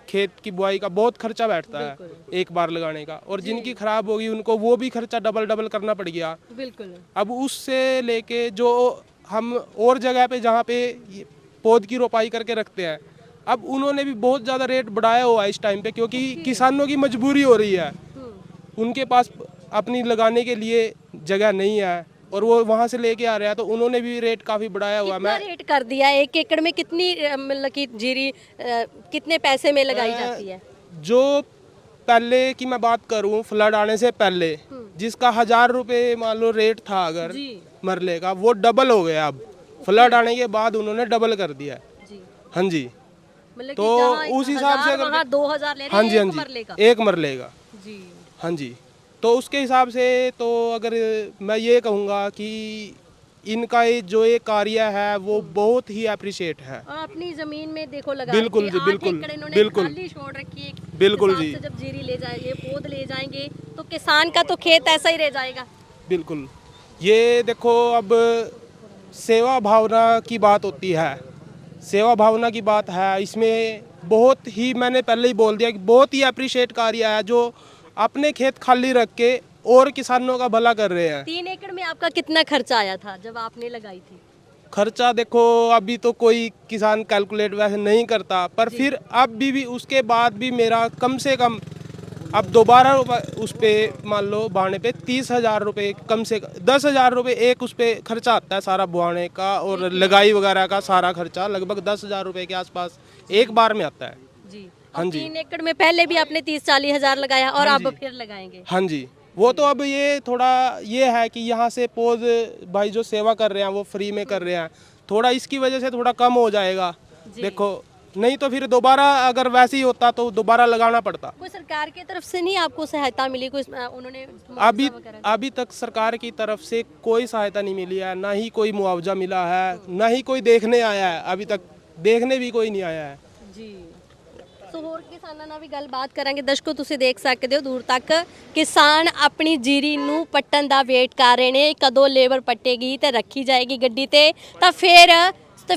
खेत की बुआई का बहुत खर्चा बैठता है एक बार लगाने का। और जिनकी खराब होगी उनको वो भी खर्चा डबल करना पड़ गया। बिल्कुल। अब उससे लेके जो हम और जगह पे जहाँ पे पौध की रोपाई करके रखते हैं, अब उन्होंने भी बहुत ज़्यादा रेट बढ़ाया हुआ है इस टाइम पे, क्योंकि किसानों की मजबूरी हो रही है। उनके पास अपनी लगाने के लिए जगह नहीं है और वो वहाँ से लेके आ रहे हैं, तो उन्होंने भी रेट काफ़ी बढ़ाया हुआ है। कितना रेट कर दिया? 1 एकड़ में कितनी मतलब की जीरी कितने पैसे में लगाई जाती है? जो पहले की मैं बात करूं, फ्लड आने से पहले जिसका 1000 रुपये मान लो रेट था अगर मरले का, वो डबल हो गया अब। फ्लड आने के बाद उन्होंने डबल कर दिया है। जी। हाँ जी। मतलब तो उस हिसाब से वहाँ 2000 ले रहे हाँ हैं जी, हाँ एक जी, मरले का। एक मरले का। जी। हाँ जी। तो उसके हिसाब से तो अगर मैं ये कहूँगा कि इनका ये जो ये कार्य है वो बहुत ही अप्रिशिएट है। और अपनी जमीन में देखो लगा बिल्कुल जी, बिल्कुल, बिल्कुल, खाली छोड़ रखी है। बिल्कुल हिसाब जी। से जब जीरी ले जाएंगे, पौध ले जाएंगे, तो किसान का तो खेत ऐसा ही रह जाएगा। बिल्कुल। ये देखो, अब सेवा भावना की बात होती है, सेवा भावना की बात है इसमें। बहुत ही, मैंने पहले ही बोल दिया कि बहुत ही अप्रिशिएट कार्य है जो अपने खेत खाली रख के और किसानों का भला कर रहे हैं। 3 एकड़ में आपका कितना खर्चा आया था जब आपने लगाई थी? खर्चा देखो अभी तो कोई किसान कैलकुलेट वैसे नहीं करता, पर फिर अब भी उसके बाद भी मेरा कम से कम अब दोबारा उस पे मान लो बुआने पे 30,000 रुपये, कम से 10,000 रुपये एक उस पे खर्चा आता है सारा बुआने का, और लगाई वगैरह का सारा खर्चा लगभग 10,000 रुपये के आसपास एक बार में आता है। जी। हाँ और जी। 3 एकड़ में पहले भी आपने 30-40 हज़ार लगाया और अब फिर लगाएंगे? हाँ जी। वो तो अब ये थोड़ा ये है कि यहाँ से पौध भाई जो सेवा कर रहे हैं वो फ्री में कर रहे हैं, थोड़ा इसकी वजह से थोड़ा कम हो जाएगा। देखो, नहीं तो फिर दोबारा अगर वैसे ही होता तो दोबारा लगाना पड़ता। कोई सरकार की तरफ से नहीं आपको सहायता मिली? कोई उन्होंने अभी तक सरकार की तरफ से कोई सहायता नहीं मिली है, ना ही कोई मुआवजा मिला है, ना ही कोई देखने आया है। अभी तक देखने भी कोई नहीं आया है ਜੀ। ਸੋ ਹੋਰ ਕਿਸਾਨਾਂ ਨਾਲ ਵੀ ਗੱਲਬਾਤ ਕਰਾਂਗੇ। ਦਰਸ਼ਕੋ ਤੁਸੀਂ ਦੇਖ ਸਕਦੇ ਹੋ ਦੂਰ ਤੱਕ ਕਿਸਾਨ ਆਪਣੀ ਜੀਰੀ ਨੂੰ ਪੱਟਣ ਦਾ ਵੇਟ ਕਰ ਰਹੇ ਨੇ, ਕਦੋਂ ਲੇਬਰ ਪੱਟੇਗੀ ਤੇ ਰੱਖੀ ਜਾਏਗੀ ਗੱਡੀ ਤੇ ਤਾਂ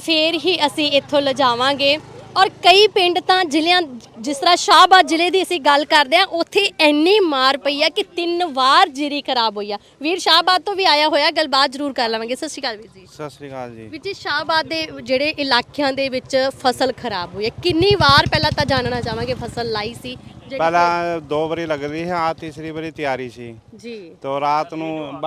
ਫਿਰ ਹੀ ਅਸੀਂ ਇੱਥੋਂ ਲਿਜਾਵਾਂਗੇ। ਔਰ ਕਈ ਪਿੰਡ ਤਾਂ ਜ਼ਿਲ੍ਹਿਆਂ, ਜਿਸ ਤਰ੍ਹਾਂ ਸ਼ਾਹਬਾਦ ਜ਼ਿਲ੍ਹੇ ਦੀ ਅਸੀਂ ਗੱਲ ਕਰਦੇ ਹਾਂ, ਉੱਥੇ ਇੰਨੀ ਮਾਰ ਪਈ ਆ ਕਿ 3 ਵਾਰ ਜੀਰੀ ਖਰਾਬ ਹੋਈ ਆ। ਵੀਰ ਸ਼ਾਹਬਾਦ ਤੋਂ ਵੀ ਆਇਆ ਹੋਇਆ, ਗੱਲਬਾਤ ਜ਼ਰੂਰ ਕਰ ਲਵਾਂਗੇ। ਸਤਿ ਸ਼੍ਰੀ ਅਕਾਲ ਵੀਰ ਜੀ। ਸਤਿ ਸ੍ਰੀ ਅਕਾਲ ਜੀ। ਵੀਰ ਜੀ, ਸ਼ਾਹਬਾਦ ਦੇ ਜਿਹੜੇ ਇਲਾਕਿਆਂ ਦੇ ਵਿੱਚ ਫਸਲ ਖਰਾਬ ਹੋਈ ਹੈ, ਕਿੰਨੀ ਵਾਰ ਪਹਿਲਾਂ ਤਾਂ ਜਾਣਨਾ ਚਾਹਾਂਗੇ ਫਸਲ ਲਾਈ ਸੀ? ਪਹਿਲਾਂ 2 ਵਾਰੀ ਲੱਗ ਰਹੀ ਹੈ, ਆ ਤੀਸਰੀ ਵਾਰੀ ਤਿਆਰੀ ਸੀ ਜੀ। ਤੋ ਰਾਤ ਨੂੰ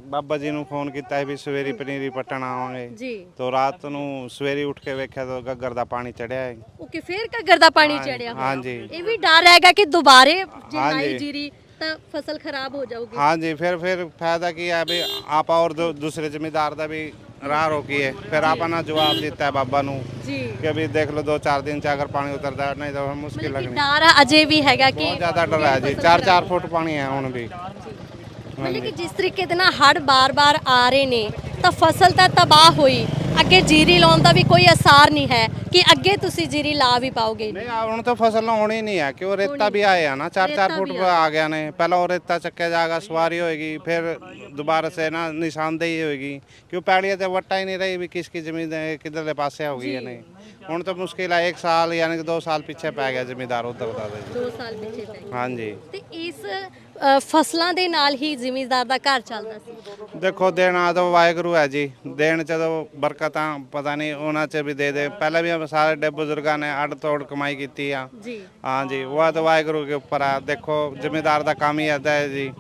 ਬਾਬਾ ਜੀ ਨੂੰ ਫੋਨ ਕੀਤਾ ਸੀ ਵੀ ਸਵੇਰੀ ਪਨੀਰੀ ਪੱਟਣ ਆਵਾਂਗੇ ਜੀ। ਤੋ ਰਾਤ ਨੂੰ ਸਵੇਰੇ ਉੱਠ ਕੇ ਵੇਖਿਆ ਤਾਂ ਗੱਗਰ ਦਾ ਪਾਣੀ ਚੜਿਆ ਹੈ। ਓਕੇ, ਫੇਰ ਘੱਗਰ ਦਾ ਪਾਣੀ ਚੜਿਆ ਹੋਇਆ। ਹਾਂਜੀ। ਇਹ ਵੀ ਡਰ ਹੈਗਾ ਕਿ ਦੁਬਾਰੇ ਜੇ ਹਾਂਜੀ। ਲਾਈ ਜੀਰੀ ਤਾਂ ਫਸਲ ਖਰਾਬ ਹੋ ਜਾਊਗੀ। ਹਾਂਜੀ। ਫਿਰ ਫਾਇਦਾ ਕੀ ਹੈ ਵੀ ਆਪਾਂ ਔਰ ਦੂਸਰੇ ਜ਼ਮੀਂਦਾਰ ਦਾ ਵੀ ਰਾਹ ਰੋਕੀ ਹੈ ਫਿਰ ਆਪਾਂ ਨੇ ਜਵਾਬ ਦਿੱਤਾ ਹੈ ਬਾਬਾ ਨੂੰ ਜੀ ਕਿ ਵੀ ਦੇਖ ਲਓ 2-4 ਦਿਨ ਚ ਅਗਰ ਪਾਣੀ ਉਤਰਦਾ ਹੈ, ਨਹੀਂ ਤਾਂ ਫਿਰ ਮੁਸ਼ਕਿਲ ਮਤਲਬ ਕਿ ਲੱਗਣੀ ਡਰ ਅਜੇ ਵੀ ਹੈਗਾ ਕਿ ਬਹੁਤ ਜ਼ਿਆਦਾ ਡਰ ਹੈ ਜੀ 4-4 ਫੁੱਟ ਪਾਣੀ ਹੈ ਹੁਣ ਵੀ ਮਤਲਬ ਕਿ ਜਿਸ ਤਰੀਕੇ ਦੇ ਨਾਲ ਹੜ੍ਹ ਬਾਰ-ਬਾਰ ਆ ਰਹੇ ਨੇ ਤਾਂ ਫਸਲ ਤਾਂ ਤਬਾਹ ਹੋਈ, ਅੱਗੇ ਜੀਰੀ ਲਾਉਣ ਦਾ ਵੀ ਕੋਈ ਅਸਾਰ ਨਹੀਂ ਹੈ ਕਿ ਅੱਗੇ ਤੁਸੀਂ ਜੀਰੀ ਲਾ ਵੀ ਪਾਓਗੇ। ਨਹੀਂ ਆ ਹੁਣ ਤਾਂ ਫਸਲ ਹੋਣੀ ਨਹੀਂ ਹੈ ਕਿ ਉਹ ਰੇਤਾ ਵੀ ਆਇਆ ਨਾ 4-4 ਫੁੱਟ ਆ ਗਿਆ ਨੇ ਪਹਿਲਾਂ ਉਹ ਰੇਤਾ ਚੱਕਿਆ ਜਾਏਗਾ ਸਵਾਰੀ ਹੋਏਗੀ ਫਿਰ ਦੁਬਾਰਾ ਸੇ ਨਾ ਨਿਸ਼ਾਨਦੇਹੀ ਹੋਏਗੀ ਕਿ ਉਹ ਪੈੜੀਆਂ ਤੇ ਵੱਟਾ ਹੀ ਨਹੀਂ ਰਹੀ ਵੀ ਕਿਸ ਕੀ ਜ਼ਮੀਨ ਕਿੱਧਰਲੇ ਪਾਸੇ ਹੋ ਗਈ ਹੈ ਨਹੀਂ ਹੁਣ ਤਾਂ ਮੁਸ਼ਕਿਲ ਹੈ 1 ਸਾਲ ਯਾਨੀ ਕਿ 2 ਸਾਲ ਪਿੱਛੇ ਪੈ ਗਿਆ ਜ਼ਮੀਂਦਾਰ ਉਧਰ ਦਾ 2 ਸਾਲ ਪਿੱਛੇ ਪੈ ਗਏ ਹਾਂਜੀ ਤੇ ਇਸ ਫਸਲਾਂ ਦੇ ਨਾਲ ਹੀ ਜ਼ਿਮੀਂਦਾਰ ਦਾ ਘਰ ਚੱਲਦਾ ਸੀ। ਦੇਖੋ ਦੇਣਾ ਤਾਂ ਵਾਹਿਗੁਰੂ ਹੈ ਜੀ ਦੇਣ ਚ ਤਾਂ ਬਰਕਤਾਂ ਪਤਾ ਨਹੀਂ ਉਹਨਾਂ ਚ ਵੀ ਦੇ ਪਹਿਲਾਂ ਵੀ ਸਾਰੇ ਡੇ ਬਜ਼ੁਰਗਾਂ ਨੇ ਅੱਡ ਤੋੜ ਕਮਾਈ ਕੀਤੀ ਆ ਜੀ ਹਾਂਜੀ ਉਹ ਤਾਂ ਵਾਹਿਗੁਰੂ ਦੇ ਉੱਪਰ ਆ ਦੇਖੋ ਜ਼ਿਮੀਂਦਾਰ ਦਾ ਕੰਮ ਹੀ ਏਦਾਂ ਹੈ ਜੀ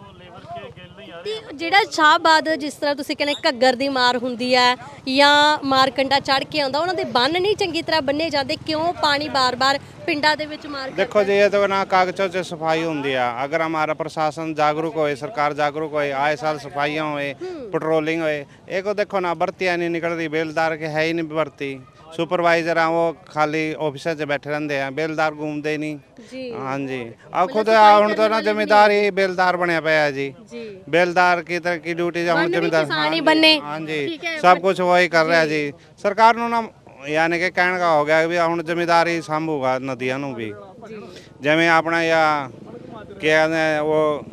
ਤੇ ਜਿਹੜਾ ਸ਼ਾਹਬਾਦ ਜਿਸ ਤਰ੍ਹਾਂ ਤੁਸੀਂ ਕਹਿੰਦੇ ਘੱਗਰ ਦੀ ਮਾਰ ਹੁੰਦੀ ਹੈ ਜਾਂ ਮਾਰਕੰਡਾ ਚੜ ਕੇ ਆਉਂਦਾ ਉਹਨਾਂ ਦੇ ਬੰਨ ਨਹੀਂ ਚੰਗੀ ਤਰ੍ਹਾਂ ਬੰਨੇ ਜਾਂਦੇ ਕਿਉਂ ਪਾਣੀ ਬਾਰ-ਬਾਰ ਪਿੰਡਾਂ ਦੇ ਵਿੱਚ ਮਾਰ देखो जी ये तो ना कागजों से सफाई होती है अगर हमारा प्रशासन जागरूक होए सरकार जागरूक होए आए साल सफाइयाँ होए पेट्रोलिंग होए एक को देखो ना भर्तियाँ नहीं निकल रही बेलदार के है ही नहीं भर्ती सुपरवाइजर हैं वो खाली ऑफिसर से बैठे रहते हैं बेलदार घूमते ही नहीं जी हाँ जी अब खुद हूँ तो ना जमींदार ही बेलदार बनया पाया जी जी बेलदार की तरह की ड्यूटी बन भी जमींदार किसान ही बनने। हाँ जी ठीक है, सब कुछ वही कर रहा है जी सरकार ਨੂੰ ਨਾ यानी कि कहने का हो गया भी ਹੁਣ ਜ਼ਿੰਮੇਦਾਰੀ ਸੰਭੂਗਾ ਨਦੀਆਂ ਨੂੰ ਵੀ ਜਿਵੇਂ ਆਪਣਾ ਜਾਂ ਕੀ ਕਹਿੰਦੇ ਉਹ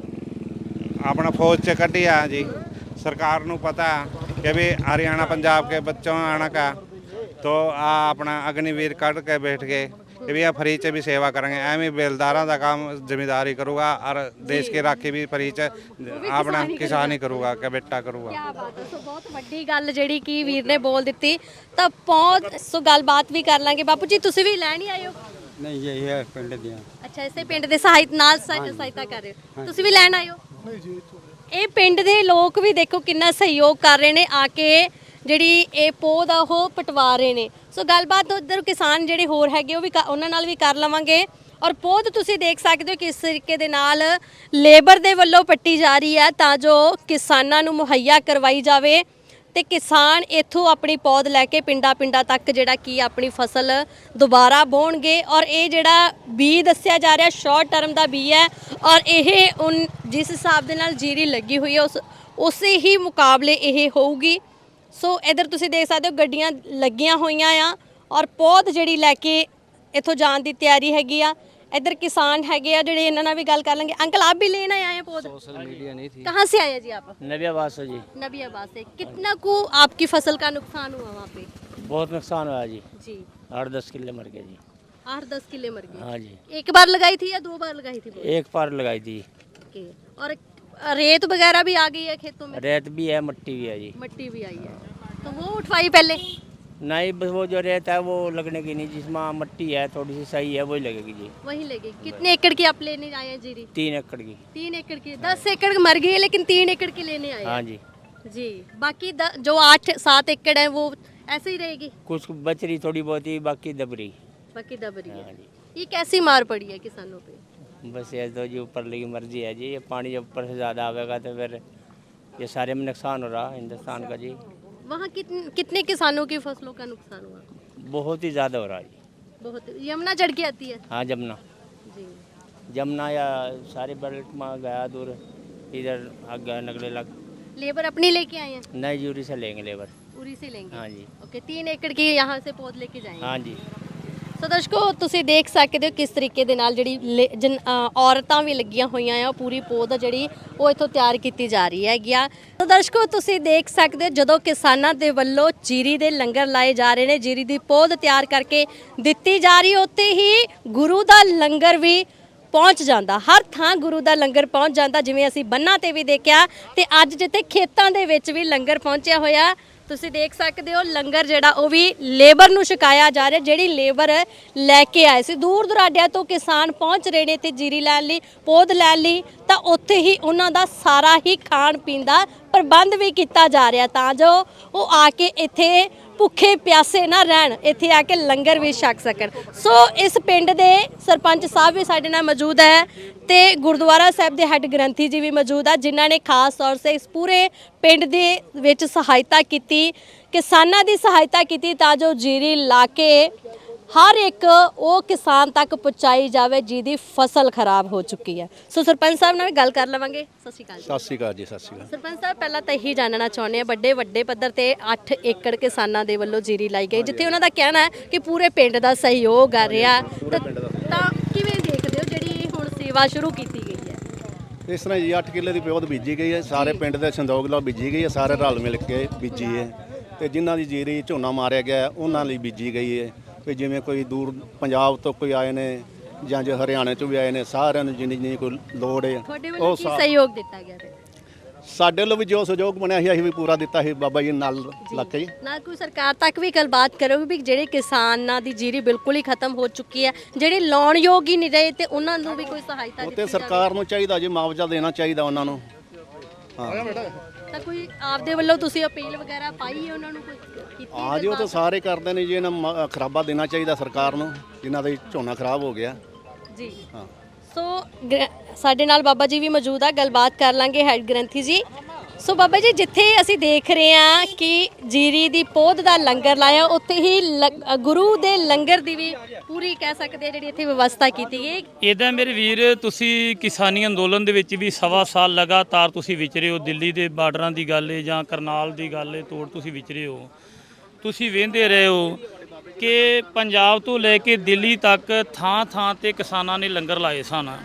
ਆਪਣਾ ਫੌਜ ਚ ਕੱਢਿਆ ਜੀ ਸਰਕਾਰ ਨੂੰ ਪਤਾ ਕਿ ਵੀ हरियाणा पंजाब के बच्चों आना का तो आ अपना अग्निवीर ਕੱਢ ਕੇ बैठ गए कि भी फ्री च भी सेवा करेंगे एवं बेलदारा का काम जिम्मेदारी करूँगा और देश की राखी भी फ्री च अपना किसान ही करूँगा कि बेटा करूँगा ਕਿਆ ਬਾਤ ਹੈ ਸੋ ਬਹੁਤ ਵੱਡੀ ਗੱਲ ਜਿਹੜੀ ਕਿ ਵੀਰ ਨੇ ਬੋਲ ਦਿੱਤੀ ਤਾਂ ਪਹੁੰਚ ਸੋ ਗੱਲਬਾਤ ਵੀ ਕਰ ਲਾਂਗੇ ਬਾਪੂ ਜੀ ਤੁਸੀਂ ਵੀ ਲੈਣ ਹੀ ਆਏ ਹੋ ਨਹੀਂ ਇਹ ਹੈ ਪਿੰਡ ਦੀਆਂ ਅੱਛਾ ਇਸੇ ਪਿੰਡ ਦੇ ਸਹਾਇਤਾ ਨਾਲ ਸਹਾਇਤਾ ਕਰ ਰਹੇ ਹੋ ਤੁਸੀਂ ਵੀ ਲੈਣ ਆਏ ਹੋ ਨਹੀਂ ਜੀ ਇਹ ਪਿੰਡ ਦੇ ਲੋਕ ਵੀ ਦੇਖੋ ਕਿੰਨਾ ਸਹਿਯੋਗ ਕਰ ਰਹੇ ਨੇ ਆ ਕੇ ਜਿਹੜੀ ਇਹ ਪੌਦ ਆ ਉਹ ਪਟਵਾ ਰਹੇ ਨੇ ਸੋ ਗੱਲਬਾਤ ਉਧਰ ਕਿਸਾਨ ਜਿਹੜੇ ਹੋਰ ਹੈਗੇ ਉਹ ਵੀ ਉਹਨਾਂ ਨਾਲ ਵੀ ਕਰ ਲਵਾਂਗੇ ਔਰ ਪੌਦ ਤੁਸੀਂ ਦੇਖ ਸਕਦੇ ਹੋ ਕਿਸ ਤਰੀਕੇ ਦੇ ਨਾਲ ਲੇਬਰ ਦੇ ਵੱਲੋਂ ਪੱਟੀ ਜਾ ਰਹੀ ਹੈ ਤਾਂ ਜੋ ਕਿਸਾਨਾਂ ਨੂੰ ਮੁਹੱਈਆ ਕਰਵਾਈ ਜਾਵੇ ਤੇ ਕਿਸਾਨ ਇੱਥੋਂ ਆਪਣੀ ਪੌਦ ਲੈ ਕੇ ਪਿੰਡਾਂ ਤੱਕ ਜਿਹੜਾ ਕੀ ਆਪਣੀ ਫਸਲ ਦੁਬਾਰਾ ਬੋਣਗੇ ਔਰ ਇਹ ਜਿਹੜਾ ਬੀ ਦੱਸਿਆ ਜਾ ਰਿਹਾ ਸ਼ਾਰਟ ਟਰਮ ਦਾ ਬੀ ਹੈ ਔਰ ਇਹ ਜਿਸ ਹਿਸਾਬ ਦੇ ਨਾਲ ਜੀਰੀ ਲੱਗੀ ਹੋਈ ਹੈ ਉਸੇ ਹੀ ਮੁਕਾਬਲੇ ਇਹ ਹੋਊਗੀ ਸੋ ਇਧਰ ਤੁਸੀਂ ਦੇਖ ਸਕਦੇ ਹੋ ਗੱਡੀਆਂ ਲੱਗੀਆਂ ਹੋਈਆਂ ਆ ਔਰ ਪੌਦ ਜਿਹੜੀ ਲੈ ਕੇ ਇੱਥੋਂ ਜਾਣ ਦੀ ਤਿਆਰੀ ਹੈਗੀ ਆ इधर किसान है ਜਿਹੜੇ ਇਹਨਾਂ ਨਾਲ ਵੀ ਗੱਲ ਕਰ लेंगे अंकल आप भी लेना आए हैं पौध सोशल मीडिया नहीं थी कहाँ से आए हैं जी आप नबियाबाद से जी नबियाबाद से कितना को आपकी फसल का नुकसान हुआ वहाँ पे बहुत नुकसान हुआ जी जी 8-10 किले मर गए जी 8-10 किले मर गए हाँ जी एक बार लगाई थी या 2 बार लगाई थी एक पार लगाई थी ओके और रेत वगैरह भी आ गई है खेतों में रेत भी है मिट्टी भी है जी मिट्टी भी आई है तो वो उठवाई पहले नहीं बस वो जो रेत है वो लगने की नहीं जिसमें मिट्टी है थोड़ी सी सही है वही लगेगी जी वही लगेगी कितने एकड़ की आप लेने आए हैं जीरी 3 एकड़ की 3 एकड़ की 10 एकड़ मर गई है लेकिन 3 एकड़ की लेने आए हाँ हैं जी जी बाकी जो 8-7 एकड़ है वो ऐसे ही रहेगी कुछ बच रही थोड़ी बहुत ही बाकी दब रही बाकी दब रही हाँ है जी ये कैसी मार पड़ी है किसानों पे बस ये तो जी ऊपर लगी मर्जी है जी ये पानी जब ऊपर से ज़्यादा आवेगा तो फिर ये सारे में नुकसान हो रहा हिंदुस्तान का जी वहाँ कितने किसानों की फसलों का नुकसान हुआ बहुत ही ज़्यादा हो रहा है जी बहुत यमुना चढ़ के आती है हाँ जमुना जी जमुना या सारे बेल्ट में गया दूर इधर आग गया नगले लग लेबर अपनी लेके आए हैं नई यूरी से लेंगे लेबर उरी से लेंगे हाँ जी ओके 3 एकड़ की यहाँ से पौध लेके जाएंगे हाँ जी ਸੋ ਦਰਸ਼ਕੋ ਤੁਸੀਂ ਦੇਖ ਸਕਦੇ ਹੋ ਕਿਸ ਤਰੀਕੇ ਦੇ ਨਾਲ ਜਿਹੜੀ ਔਰਤਾਂ ਵੀ ਲੱਗੀਆਂ ਹੋਈਆਂ ਆ ਪੂਰੀ ਪੌਦ ਜਿਹੜੀ ਉਹ ਇੱਥੋਂ ਤਿਆਰ ਕੀਤੀ ਜਾ ਰਹੀ ਹੈਗੀ ਆ ਸੋ ਦਰਸ਼ਕੋ ਤੁਸੀਂ ਦੇਖ ਸਕਦੇ ਹੋ ਜਦੋਂ ਕਿਸਾਨਾਂ ਦੇ ਵੱਲੋਂ ਜੀਰੀ ਦੇ ਲੰਗਰ ਲਾਏ ਜਾ ਰਹੇ ਨੇ ਜੀਰੀ ਦੀ ਪੌਦ ਤਿਆਰ ਕਰਕੇ ਦਿੱਤੀ ਜਾ ਰਹੀ ਉੱਥੇ ਹੀ ਗੁਰੂ ਦਾ ਲੰਗਰ ਵੀ ਪਹੁੰਚ ਜਾਂਦਾ ਹਰ ਥਾਂ ਗੁਰੂ ਦਾ ਲੰਗਰ ਪਹੁੰਚ ਜਾਂਦਾ ਜਿਵੇਂ ਅਸੀਂ ਬੰਨਾਂ ਤੇ ਵੀ ਦੇਖਿਆ ਤੇ ਅੱਜ ਜਿੱਥੇ ਖੇਤਾਂ ਦੇ ਵਿੱਚ ਵੀ ਲੰਗਰ ਪਹੁੰਚਿਆ ਹੋਇਆ ਤੁਸੀਂ ਦੇਖ ਸਕਦੇ ਹੋ ਲੰਗਰ ਜਿਹੜਾ ਉਹ ਵੀ ਲੇਬਰ ਨੂੰ ਛਕਾਇਆ ਜਾ ਰਿਹਾ ਜਿਹੜੀ ਲੇਬਰ ਲੈ ਕੇ ਆਏ ਸੀ ਦੂਰ ਦੁਰਾਡਿਆਂ ਤੋਂ ਕਿਸਾਨ ਪਹੁੰਚ ਰਹੇ ਨੇ ਤੇ ਜੀਰੀ ਲੈਣ ਲਈ ਪੌਦ ਲੈਣ ਲਈ ਤਾਂ ਉੱਥੇ ਹੀ ਉਹਨਾਂ ਦਾ ਸਾਰਾ ਹੀ ਖਾਣ ਪੀਣ ਦਾ ਪ੍ਰਬੰਧ ਵੀ ਕੀਤਾ ਜਾ ਰਿਹਾ ਤਾਂ ਜੋ ਉਹ ਆ ਕੇ ਇੱਥੇ ਭੁੱਖੇ ਪਿਆਸੇ ਨਾ ਰਹਿਣ ਇੱਥੇ ਆ ਕੇ ਲੰਗਰ ਵੀ ਛਕ ਸਕਣ ਸੋ ਇਸ ਪਿੰਡ ਦੇ ਸਰਪੰਚ ਸਾਹਿਬ ਵੀ ਸਾਡੇ ਨਾਲ ਮੌਜੂਦ ਹੈ ਤੇ ਗੁਰਦੁਆਰਾ ਸਾਹਿਬ ਦੇ ਹੈੱਡ ਗ੍ਰੰਥੀ ਜੀ ਵੀ ਮੌਜੂਦ ਆ ਜਿਨ੍ਹਾਂ ਨੇ ਖਾਸ ਤੌਰ 'ਤੇ ਇਸ ਪੂਰੇ ਪਿੰਡ ਦੇ ਵਿੱਚ ਸਹਾਇਤਾ ਕੀਤੀ ਕਿਸਾਨਾਂ ਦੀ ਸਹਾਇਤਾ ਕੀਤੀ ਤਾਂ ਜੋ ਜੀਰੀ ਲਾ ਕੇ ਹਰ ਇੱਕ ਉਹ ਕਿਸਾਨ ਤੱਕ ਪਹੁੰਚਾਈ ਜਾਵੇ ਜਿਹਦੀ ਫਸਲ ਖਰਾਬ ਹੋ ਚੁੱਕੀ ਹੈ। ਸੋ ਸਰਪੰਚ ਸਾਹਿਬ ਨਾਲ ਗੱਲ ਕਰ ਲਵਾਂਗੇ। ਸਤਿ ਸ਼੍ਰੀ ਅਕਾਲ ਜੀ। ਸਤਿ ਸ਼੍ਰੀ ਅਕਾਲ ਜੀ। ਸਤਿ ਸ਼੍ਰੀ ਅਕਾਲ। ਸਰਪੰਚ ਸਾਹਿਬ ਪਹਿਲਾਂ ਤਾਂ ਇਹੀ ਜਾਣਨਾ ਚਾਹੁੰਦੇ ਆ, ਵੱਡੇ ਪੱਧਰ ਤੇ 8 ਏਕੜ ਕਿਸਾਨਾਂ ਦੇ ਵੱਲੋਂ ਜੀਰੀ ਲਾਈ ਗਈ, ਜਿੱਥੇ ਉਹਨਾਂ ਦਾ ਕਹਿਣਾ ਹੈ ਕਿ ਪੂਰੇ ਪਿੰਡ ਦਾ ਸਹਿਯੋਗ ਆ ਰਿਹਾ, ਤਾਂ ਕਿਵੇਂ ਦੇਖਦੇ ਹੋ ਜਿਹੜੀ ਹੁਣ ਸੇਵਾ ਸ਼ੁਰੂ ਕੀਤੀ ਗਈ ਹੈ? ਇਸ ਤਰ੍ਹਾਂ ਜੀ 8 ਕਿੱਲੇ ਦੀ ਪਿਓਦ ਬੀਜੀ ਗਈ ਹੈ, ਸਾਰੇ ਪਿੰਡ ਦੇ ਸੰਦੋਗ ਨਾਲ ਬੀਜੀ ਗਈ ਹੈ, ਸਾਰੇ ਰਲ ਮਿਲ ਕੇ ਬੀਜੀ ਹੈ। ਤੇ ਜਿਨ੍ਹਾਂ ਦੀ ਜੀਰੀ ਝੋਨਾ ਮਾਰਿਆ ਗਿਆ ਉਹਨਾਂ ਲਈ ਬੀਜੀ ਗਈ ਹੈ। ਤੇ ਜਿਵੇਂ ਕੋਈ ਦੂਰ ਪੰਜਾਬ ਤੋਂ ਕੋਈ ਆਏ ਨੇ ਜਾਂ ਜੋ ਹਰਿਆਣੇ ਤੋਂ ਵੀ ਆਏ ਨੇ, ਸਾਰਿਆਂ ਨੂੰ ਜਿੰਨੀ ਕੋਈ ਲੋੜ ਹੈ ਤੁਹਾਡੇ ਵੱਲੋਂ ਕੀ ਸਹਿਯੋਗ ਦਿੱਤਾ ਗਿਆ ਫਿਰ? ਸਾਡੇ ਵੱਲੋਂ ਵੀ ਜੋ ਸਹਿਯੋਗ ਬਣਿਆ ਸੀ ਅਸੀਂ ਵੀ ਪੂਰਾ ਦਿੱਤਾ ਸੀ ਬਾਬਾ ਜੀ ਨਾਲ ਲੱਗ ਕੇ। ਨਾਲ ਕੋਈ ਸਰਕਾਰ ਤੱਕ ਵੀ ਗੱਲਬਾਤ ਕਰੋਗੇ ਵੀ ਜਿਹੜੇ ਕਿਸਾਨਾਂ ਦੀ ਜੀਰੀ ਬਿਲਕੁਲ ਹੀ ਖਤਮ ਹੋ ਚੁੱਕੀ ਹੈ, ਜਿਹੜੇ ਲਾਉਣ ਯੋਗ ਹੀ ਨਹੀਂ ਰਹੇ, ਤੇ ਉਹਨਾਂ ਨੂੰ ਵੀ ਕੋਈ ਸਹਾਇਤਾ ਉਹ ਦਿੱਤੀ ਤੇ ਜਾਵੇ? ਸਰਕਾਰ ਨੂੰ ਚਾਹੀਦਾ ਜੀ, ਮੁਆਵਜ਼ਾ ਦੇਣਾ ਚਾਹੀਦਾ ਉਹਨਾਂ ਨੂੰ। ਹਾਂ ਤਾਂ ਕੋਈ ਆਪਦੇ ਵੱਲੋਂ ਤੁਸੀਂ ਅਪੀਲ ਵਗੈਰਾ ਪਾਈ ਹੈ ਉਹਨਾਂ ਨੂੰ, ਕੋਈ ਕੀਤੀ? ਹਾਂ ਜੀ, ਉਹ ਤਾਂ ਸਾਰੇ ਕਰਦੇ ਨੇ ਜੀ, ਇਹਨਾਂ ਖਰਾਬਾ ਦੇਣਾ ਚਾਹੀਦਾ ਸਰਕਾਰ ਨੂੰ ਜਿਨ੍ਹਾਂ ਦਾ ਝੋਨਾ ਖਰਾਬ ਹੋ ਗਿਆ ਜੀ। ਹਾਂ। ਸੋ ਸਾਡੇ ਨਾਲ ਬਾਬਾ ਜੀ ਵੀ ਮੌਜੂਦ ਆ, ਗੱਲਬਾਤ ਕਰ ਲਾਂਗੇ ਹੈਡ ਗ੍ਰੰਥੀ ਜੀ। ਸੋ ਬਾਬਾ ਜੀ, ਜਿੱਥੇ ਅਸੀਂ ਦੇਖ ਰਹੇ ਹਾਂ ਕਿ ਜੀਰੀ ਦੀ ਪੋਧ ਦਾ ਲੰਗਰ ਲਾਇਆ, ਉੱਥੇ ਹੀ ਗੁਰੂ ਦੇ ਲੰਗਰ ਦੀ ਵੀ ਪੂਰੀ ਕਹਿ ਸਕਦੇ ਆ ਜਿਹੜੀ ਇੱਥੇ ਵਿਵਸਥਾ ਕੀਤੀ ਗਈ। ਇਹਦਾ ਮੇਰੇ ਵੀਰ, ਤੁਸੀਂ ਕਿਸਾਨੀ ਅੰਦੋਲਨ ਦੇ ਵਿੱਚ ਵੀ ਸਵਾ ਸਾਲ ਲਗਾਤਾਰ ਤੁਸੀਂ ਵਿਚਰੇ ਹੋ। ਦਿੱਲੀ ਦੇ ਬਾਰਡਰਾਂ ਦੀ ਗੱਲ ਹੈ ਜਾਂ ਕਰਨਾਲ ਦੀ ਗੱਲ ਹੈ, ਤੋੜ ਤੁਸੀਂ ਵਿਚਰੇ ਹੋ। ਤੁਸੀਂ ਵੇਖਦੇ ਰਹੇ ਹੋ ਕਿ ਪੰਜਾਬ ਤੋਂ ਲੈ ਕੇ ਦਿੱਲੀ ਤੱਕ ਥਾਂ ਤੇ ਕਿਸਾਨਾਂ ਨੇ ਲੰਗਰ ਲਾਏ ਸਨ।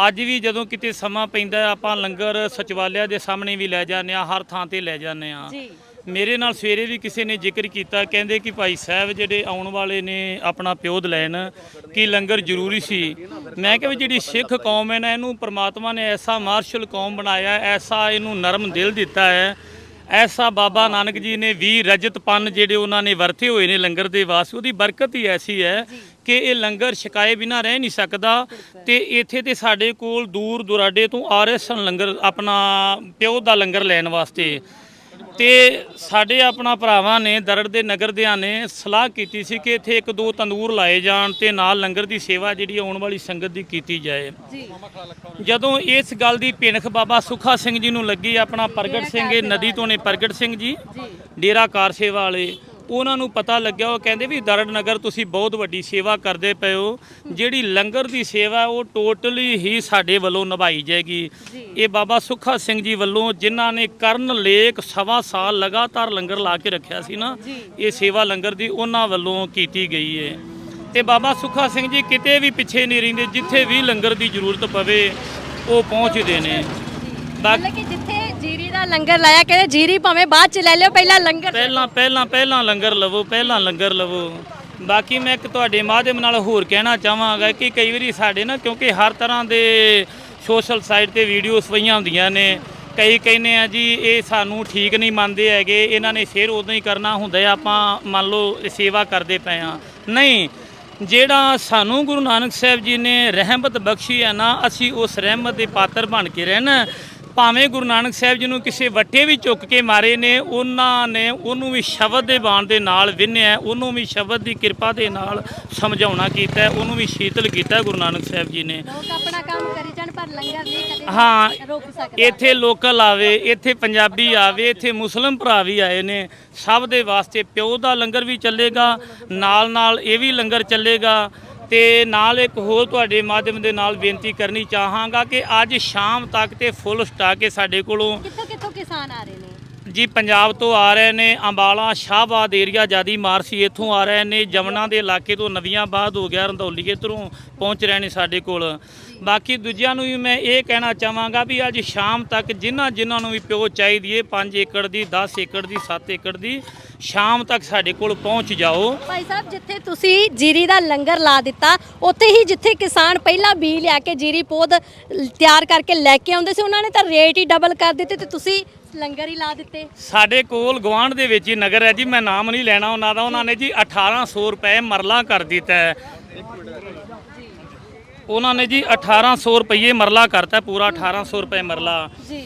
ਅੱਜ ਵੀ ਜਦੋਂ ਕਿਤੇ ਸਮਾਂ ਪੈਂਦਾ ਆਪਾਂ ਲੰਗਰ ਸਚਿਵਾਲਿਆ ਦੇ ਸਾਹਮਣੇ ਵੀ ਲੈ ਜਾਂਦੇ ਹਾਂ, ਹਰ ਥਾਂ ਤੇ ਲੈ ਜਾਂਦੇ ਹਾਂ। ਮੇਰੇ ਨਾਲ ਸਵੇਰੇ ਵੀ ਕਿਸੇ ਨੇ ਜ਼ਿਕਰ ਕੀਤਾ, ਕਹਿੰਦੇ ਕਿ ਭਾਈ ਸਾਹਿਬ ਜਿਹੜੇ ਆਉਣ ਵਾਲੇ ਨੇ ਆਪਣਾ ਪਿਓਦ ਲੈਣ, ਕਿ ਲੰਗਰ ਜ਼ਰੂਰੀ ਸੀ। ਮੈਂ ਕਿਹਾ ਵੀ ਜਿਹੜੀ ਸਿੱਖ ਕੌਮ ਹੈ ਨਾ, ਇਹਨੂੰ ਪ੍ਰਮਾਤਮਾ ਨੇ ਐਸਾ ਮਾਰਸ਼ਲ ਕੌਮ ਬਣਾਇਆ, ਐਸਾ ਇਹਨੂੰ ਨਰਮ ਦਿਲ ਦਿੱਤਾ ਹੈ, ਐਸਾ ਬਾਬਾ ਨਾਨਕ ਜੀ ਨੇ 20 ਰਜਤ ਪੰਨ ਜਿਹੜੇ ਉਹਨਾਂ ਨੇ ਵਰਤੇ ਹੋਏ ਨੇ ਲੰਗਰ ਦੇ ਵਾਸਤੇ, ਉਹਦੀ ਬਰਕਤ ਹੀ ਐਸੀ ਹੈ ਕਿ ਇਹ ਲੰਗਰ ਛਕਾਏ ਬਿਨਾਂ ਰਹਿ ਨਹੀਂ ਸਕਦਾ। ਤੇ ਇੱਥੇ ਤੇ ਸਾਡੇ ਕੋਲ ਦੂਰ ਦੁਰਾਡੇ ਤੋਂ ਆ ਰਹੇ ਸਨ ਲੰਗਰ, ਆਪਣਾ ਪਿਓਦ ਦਾ ਲੰਗਰ ਲੈਣ ਵਾਸਤੇ। ਤੇ ਸਾਡੇ ਆਪਣਾ ਭਰਾਵਾਂ ਨੇ ਦਰੜ ਦੇ ਨਗਰਦਿਆਂ ਨੇ ਸਲਾਹ ਕੀਤੀ ਸੀ ਕਿ ਇੱਥੇ 1-2 ਤੰਦੂਰ ਲਾਏ ਜਾਣ ਤੇ ਨਾਲ ਲੰਗਰ ਦੀ ਸੇਵਾ ਜਿਹੜੀ ਆਉਣ ਵਾਲੀ ਸੰਗਤ ਦੀ ਕੀਤੀ ਜਾਏ। ਜਦੋਂ ਇਸ ਗੱਲ ਦੀ ਭਿਣਖ ਬਾਬਾ ਸੁੱਖਾ ਸਿੰਘ ਜੀ ਨੂੰ ਲੱਗੀ, ਆਪਣਾ ਪ੍ਰਗਟ ਸਿੰਘ ਇਹ ਨਦੀ ਤੋਂ ਨੇ, ਪ੍ਰਗਟ ਸਿੰਘ ਜੀ ਡੇਰਾ ਕਾਰ ਸੇਵਾ ਵਾਲੇ, ਉਹਨਾਂ ਨੂੰ ਪਤਾ ਲੱਗਿਆ। ਉਹ ਕਹਿੰਦੇ ਵੀ ਦਰੜ ਨਗਰ ਤੁਸੀਂ ਬਹੁਤ ਵੱਡੀ ਸੇਵਾ ਕਰਦੇ ਪਏ ਹੋ, ਜਿਹੜੀ ਲੰਗਰ ਦੀ ਸੇਵਾ ਉਹ ਟੋਟਲੀ ਹੀ ਸਾਡੇ ਵੱਲੋਂ ਨਿਭਾਈ ਜਾਏਗੀ। ਇਹ ਬਾਬਾ ਸੁੱਖਾ ਸਿੰਘ ਜੀ ਵੱਲੋਂ, ਜਿਨ੍ਹਾਂ ਨੇ ਕਰਨ ਲੇਕ ਸਵਾ ਸਾਲ ਲਗਾਤਾਰ ਲੰਗਰ ਲਾ ਕੇ ਰੱਖਿਆ ਸੀ ਨਾ, ਇਹ ਸੇਵਾ ਲੰਗਰ ਦੀ ਉਹਨਾਂ ਵੱਲੋਂ ਕੀਤੀ ਗਈ ਹੈ। ਤੇ ਬਾਬਾ ਸੁੱਖਾ ਸਿੰਘ ਜੀ ਕਿਤੇ ਵੀ ਪਿੱਛੇ ਨਹੀਂ ਰਹਿੰਦੇ, ਜਿੱਥੇ ਵੀ ਲੰਗਰ ਦੀ ਜ਼ਰੂਰਤ ਪਵੇ ਉਹ ਪਹੁੰਚਦੇ ਨੇ। ਮਤਲਬ ਕਿ ਜਿੱਥੇ ਜੀਰੀ ਦਾ ਲੰਗਰ ਲਾਇਆ, ਕਹਿੰਦੇ ਜੀਰੀ ਭਾਵੇਂ ਬਾਅਦ ਚ ਲੈ ਲਿਓ, ਪਹਿਲਾਂ ਲੰਗਰ ਪਹਿਲਾਂ ਲੰਗਰ ਲਵੋ, ਪਹਿਲਾਂ ਲੰਗਰ ਲਵੋ। ਬਾਕੀ ਮੈਂ ਇੱਕ ਤੁਹਾਡੇ ਮਾਧਿਅਮ ਨਾਲ ਹੋਰ ਕਹਿਣਾ ਚਾਹਾਂਗਾ ਕਿ ਕਈ ਵਾਰੀ ਸਾਡੇ ਨਾ, ਕਿਉਂਕਿ ਹਰ ਤਰ੍ਹਾਂ ਦੇ ਸੋਸ਼ਲ ਸਾਈਟ ਤੇ ਵੀਡੀਓਜ਼ ਪਈਆਂ ਹੁੰਦੀਆਂ ਨੇ, ਕਈ ਕਹਿੰਦੇ ਆ ਜੀ ਇਹ ਸਾਨੂੰ ਠੀਕ ਨਹੀਂ ਮੰਨਦੇ ਹੈਗੇ, ਇਹਨਾਂ ਨੇ ਫਿਰ ਉਦੋਂ ਹੀ ਕਰਨਾ ਹੁੰਦਾ, ਆਪਾਂ ਮੰਨ ਲਓ ਸੇਵਾ ਕਰਦੇ ਪਏ ਆ। ਨਹੀਂ, ਜਿਹੜਾ ਸਾਨੂੰ ਗੁਰੂ ਨਾਨਕ ਸਾਹਿਬ ਜੀ ਨੇ ਰਹਿਮਤ ਬਖਸ਼ੀ ਹੈ ਨਾ, ਅਸੀਂ ਉਸ ਰਹਿਮਤ ਦੇ ਪਾਤਰ ਬਣ ਕੇ ਰਹਿਣਾ। ਭਾਵੇਂ ਗੁਰੂ ਨਾਨਕ ਸਾਹਿਬ ਜੀ ਨੂੰ ਕਿਸੇ ਵੱਟੇ ਵੀ ਚੁੱਕ ਕੇ ਮਾਰੇ ਨੇ, ਉਹਨਾਂ ਨੇ ਉਹਨੂੰ ਵੀ ਸ਼ਬਦ ਦੇ ਬਾਣ ਦੇ ਨਾਲ ਵਿੰਨਿਆ, ਉਹਨੂੰ ਵੀ ਸ਼ਬਦ ਦੀ ਕਿਰਪਾ ਦੇ ਨਾਲ ਸਮਝਾਉਣਾ ਕੀਤਾ, ਉਹਨੂੰ ਵੀ ਸ਼ੀਤਲ ਕੀਤਾ ਗੁਰੂ ਨਾਨਕ ਸਾਹਿਬ ਜੀ ਨੇ। ਲੋਕ ਆਪਣਾ ਕੰਮ ਕਰੀ ਜਾਣ, ਪਰ ਲੰਗਰ ਨਹੀਂ ਕਦੇ ਰੋਕ ਸਕਦੇ। ਇੱਥੇ ਲੋਕਲ ਆਵੇ, ਇੱਥੇ ਪੰਜਾਬੀ ਆਵੇ, ਇੱਥੇ ਮੁਸਲਿਮ ਭਰਾ ਵੀ ਆਏ ਨੇ, ਸਭ ਦੇ ਵਾਸਤੇ ਪਿਓ ਦਾ ਲੰਗਰ ਵੀ ਚੱਲੇਗਾ, ਨਾਲ ਇਹ ਵੀ ਲੰਗਰ ਚੱਲੇਗਾ। ਤੇ ਨਾਲ ਇੱਕ ਹੋਰ ਤੁਹਾਡੇ ਮਾਧਿਅਮ ਦੇ ਨਾਲ ਬੇਨਤੀ ਕਰਨੀ ਚਾਹਾਂਗਾ ਕਿ ਅੱਜ ਸ਼ਾਮ ਤੱਕ ਤੇ ਫੁੱਲ ਸਟਾਕ ਸਾਡੇ ਕੋਲੋਂ ਕਿੱਥੋਂ ਕਿਸਾਨ ਆ ਰਹੇ ਨੇ ਜੀ? ਪੰਜਾਬ ਤੋਂ ਆ ਰਹੇ ਨੇ, ਅੰਬਾਲਾ ਸ਼ਾਹਬਾਦ ਏਰੀਆ ਜਿਆਦੀ ਮਾਰਸੀ ਇੱਥੋਂ ਆ ਰਹੇ ਨੇ, ਜਮਨਾ ਦੇ ਇਲਾਕੇ ਤੋਂ, ਨਵੀਆਂਬਾਦ ਹੋ ਗਿਆ, ਰੰਧੌਲੀ ਇੱਧਰੋਂ ਪਹੁੰਚ ਰਹੇ ਨੇ ਸਾਡੇ ਕੋਲ। ਬਾਕੀ ਦੂਜਿਆਂ ਨੂੰ ਵੀ ਮੈਂ ਇਹ ਕਹਿਣਾ ਚਾਹਾਂਗਾ ਵੀ ਅੱਜ ਸ਼ਾਮ ਤੱਕ ਜਿਨ੍ਹਾਂ ਨੂੰ ਵੀ ਪਿਓ ਚਾਹੀਦੀ ਹੈ, 5 ਏਕੜ ਦੀ, 10 ਏਕੜ ਦੀ, 7 ਏਕੜ ਦੀ, ਸ਼ਾਮ ਤੱਕ ਸਾਡੇ ਕੋਲ ਪਹੁੰਚ ਜਾਓ। ਭਾਈ ਸਾਹਿਬ, ਜਿੱਥੇ ਤੁਸੀਂ ਜੀਰੀ ਦਾ ਲੰਗਰ ਲਾ ਦਿੱਤਾ, ਉੱਥੇ ਹੀ ਜਿੱਥੇ ਕਿਸਾਨ ਪਹਿਲਾਂ ਬੀ ਲਿਆ ਕੇ ਜੀਰੀ ਪੌਦ ਤਿਆਰ ਕਰਕੇ ਲੈ ਕੇ ਆਉਂਦੇ ਸੀ, ਉਹਨਾਂ ਨੇ ਤਾਂ ਰੇਟ ਹੀ ਡਬਲ ਕਰ ਦਿੱਤੇ ਤੇ ਤੁਸੀਂ ਲੰਗਰ ਹੀ ਲਾ ਦਿੱਤੇ। ਸਾਡੇ ਕੋਲ ਗਵਾਂਢ ਦੇ ਵਿੱਚ ਹੀ ਨਗਰ ਹੈ ਜੀ, ਮੈਂ ਨਾਮ ਨਹੀਂ ਲੈਣਾ ਉਹਨਾਂ ਦਾ, ਉਹਨਾਂ ਨੇ ਜੀ 1800 ਰੁਪਏ ਮਰਲਾ ਕਰ ਦਿੱਤਾ ਹੈ। ਉਹਨਾਂ ਨੇ ਜੀ 1800 ਰੁਪਏ ਮਰਲਾ ਕਰਤਾ, ਪੂਰਾ 1800 ਰੁਪਏ ਮਰਲਾ।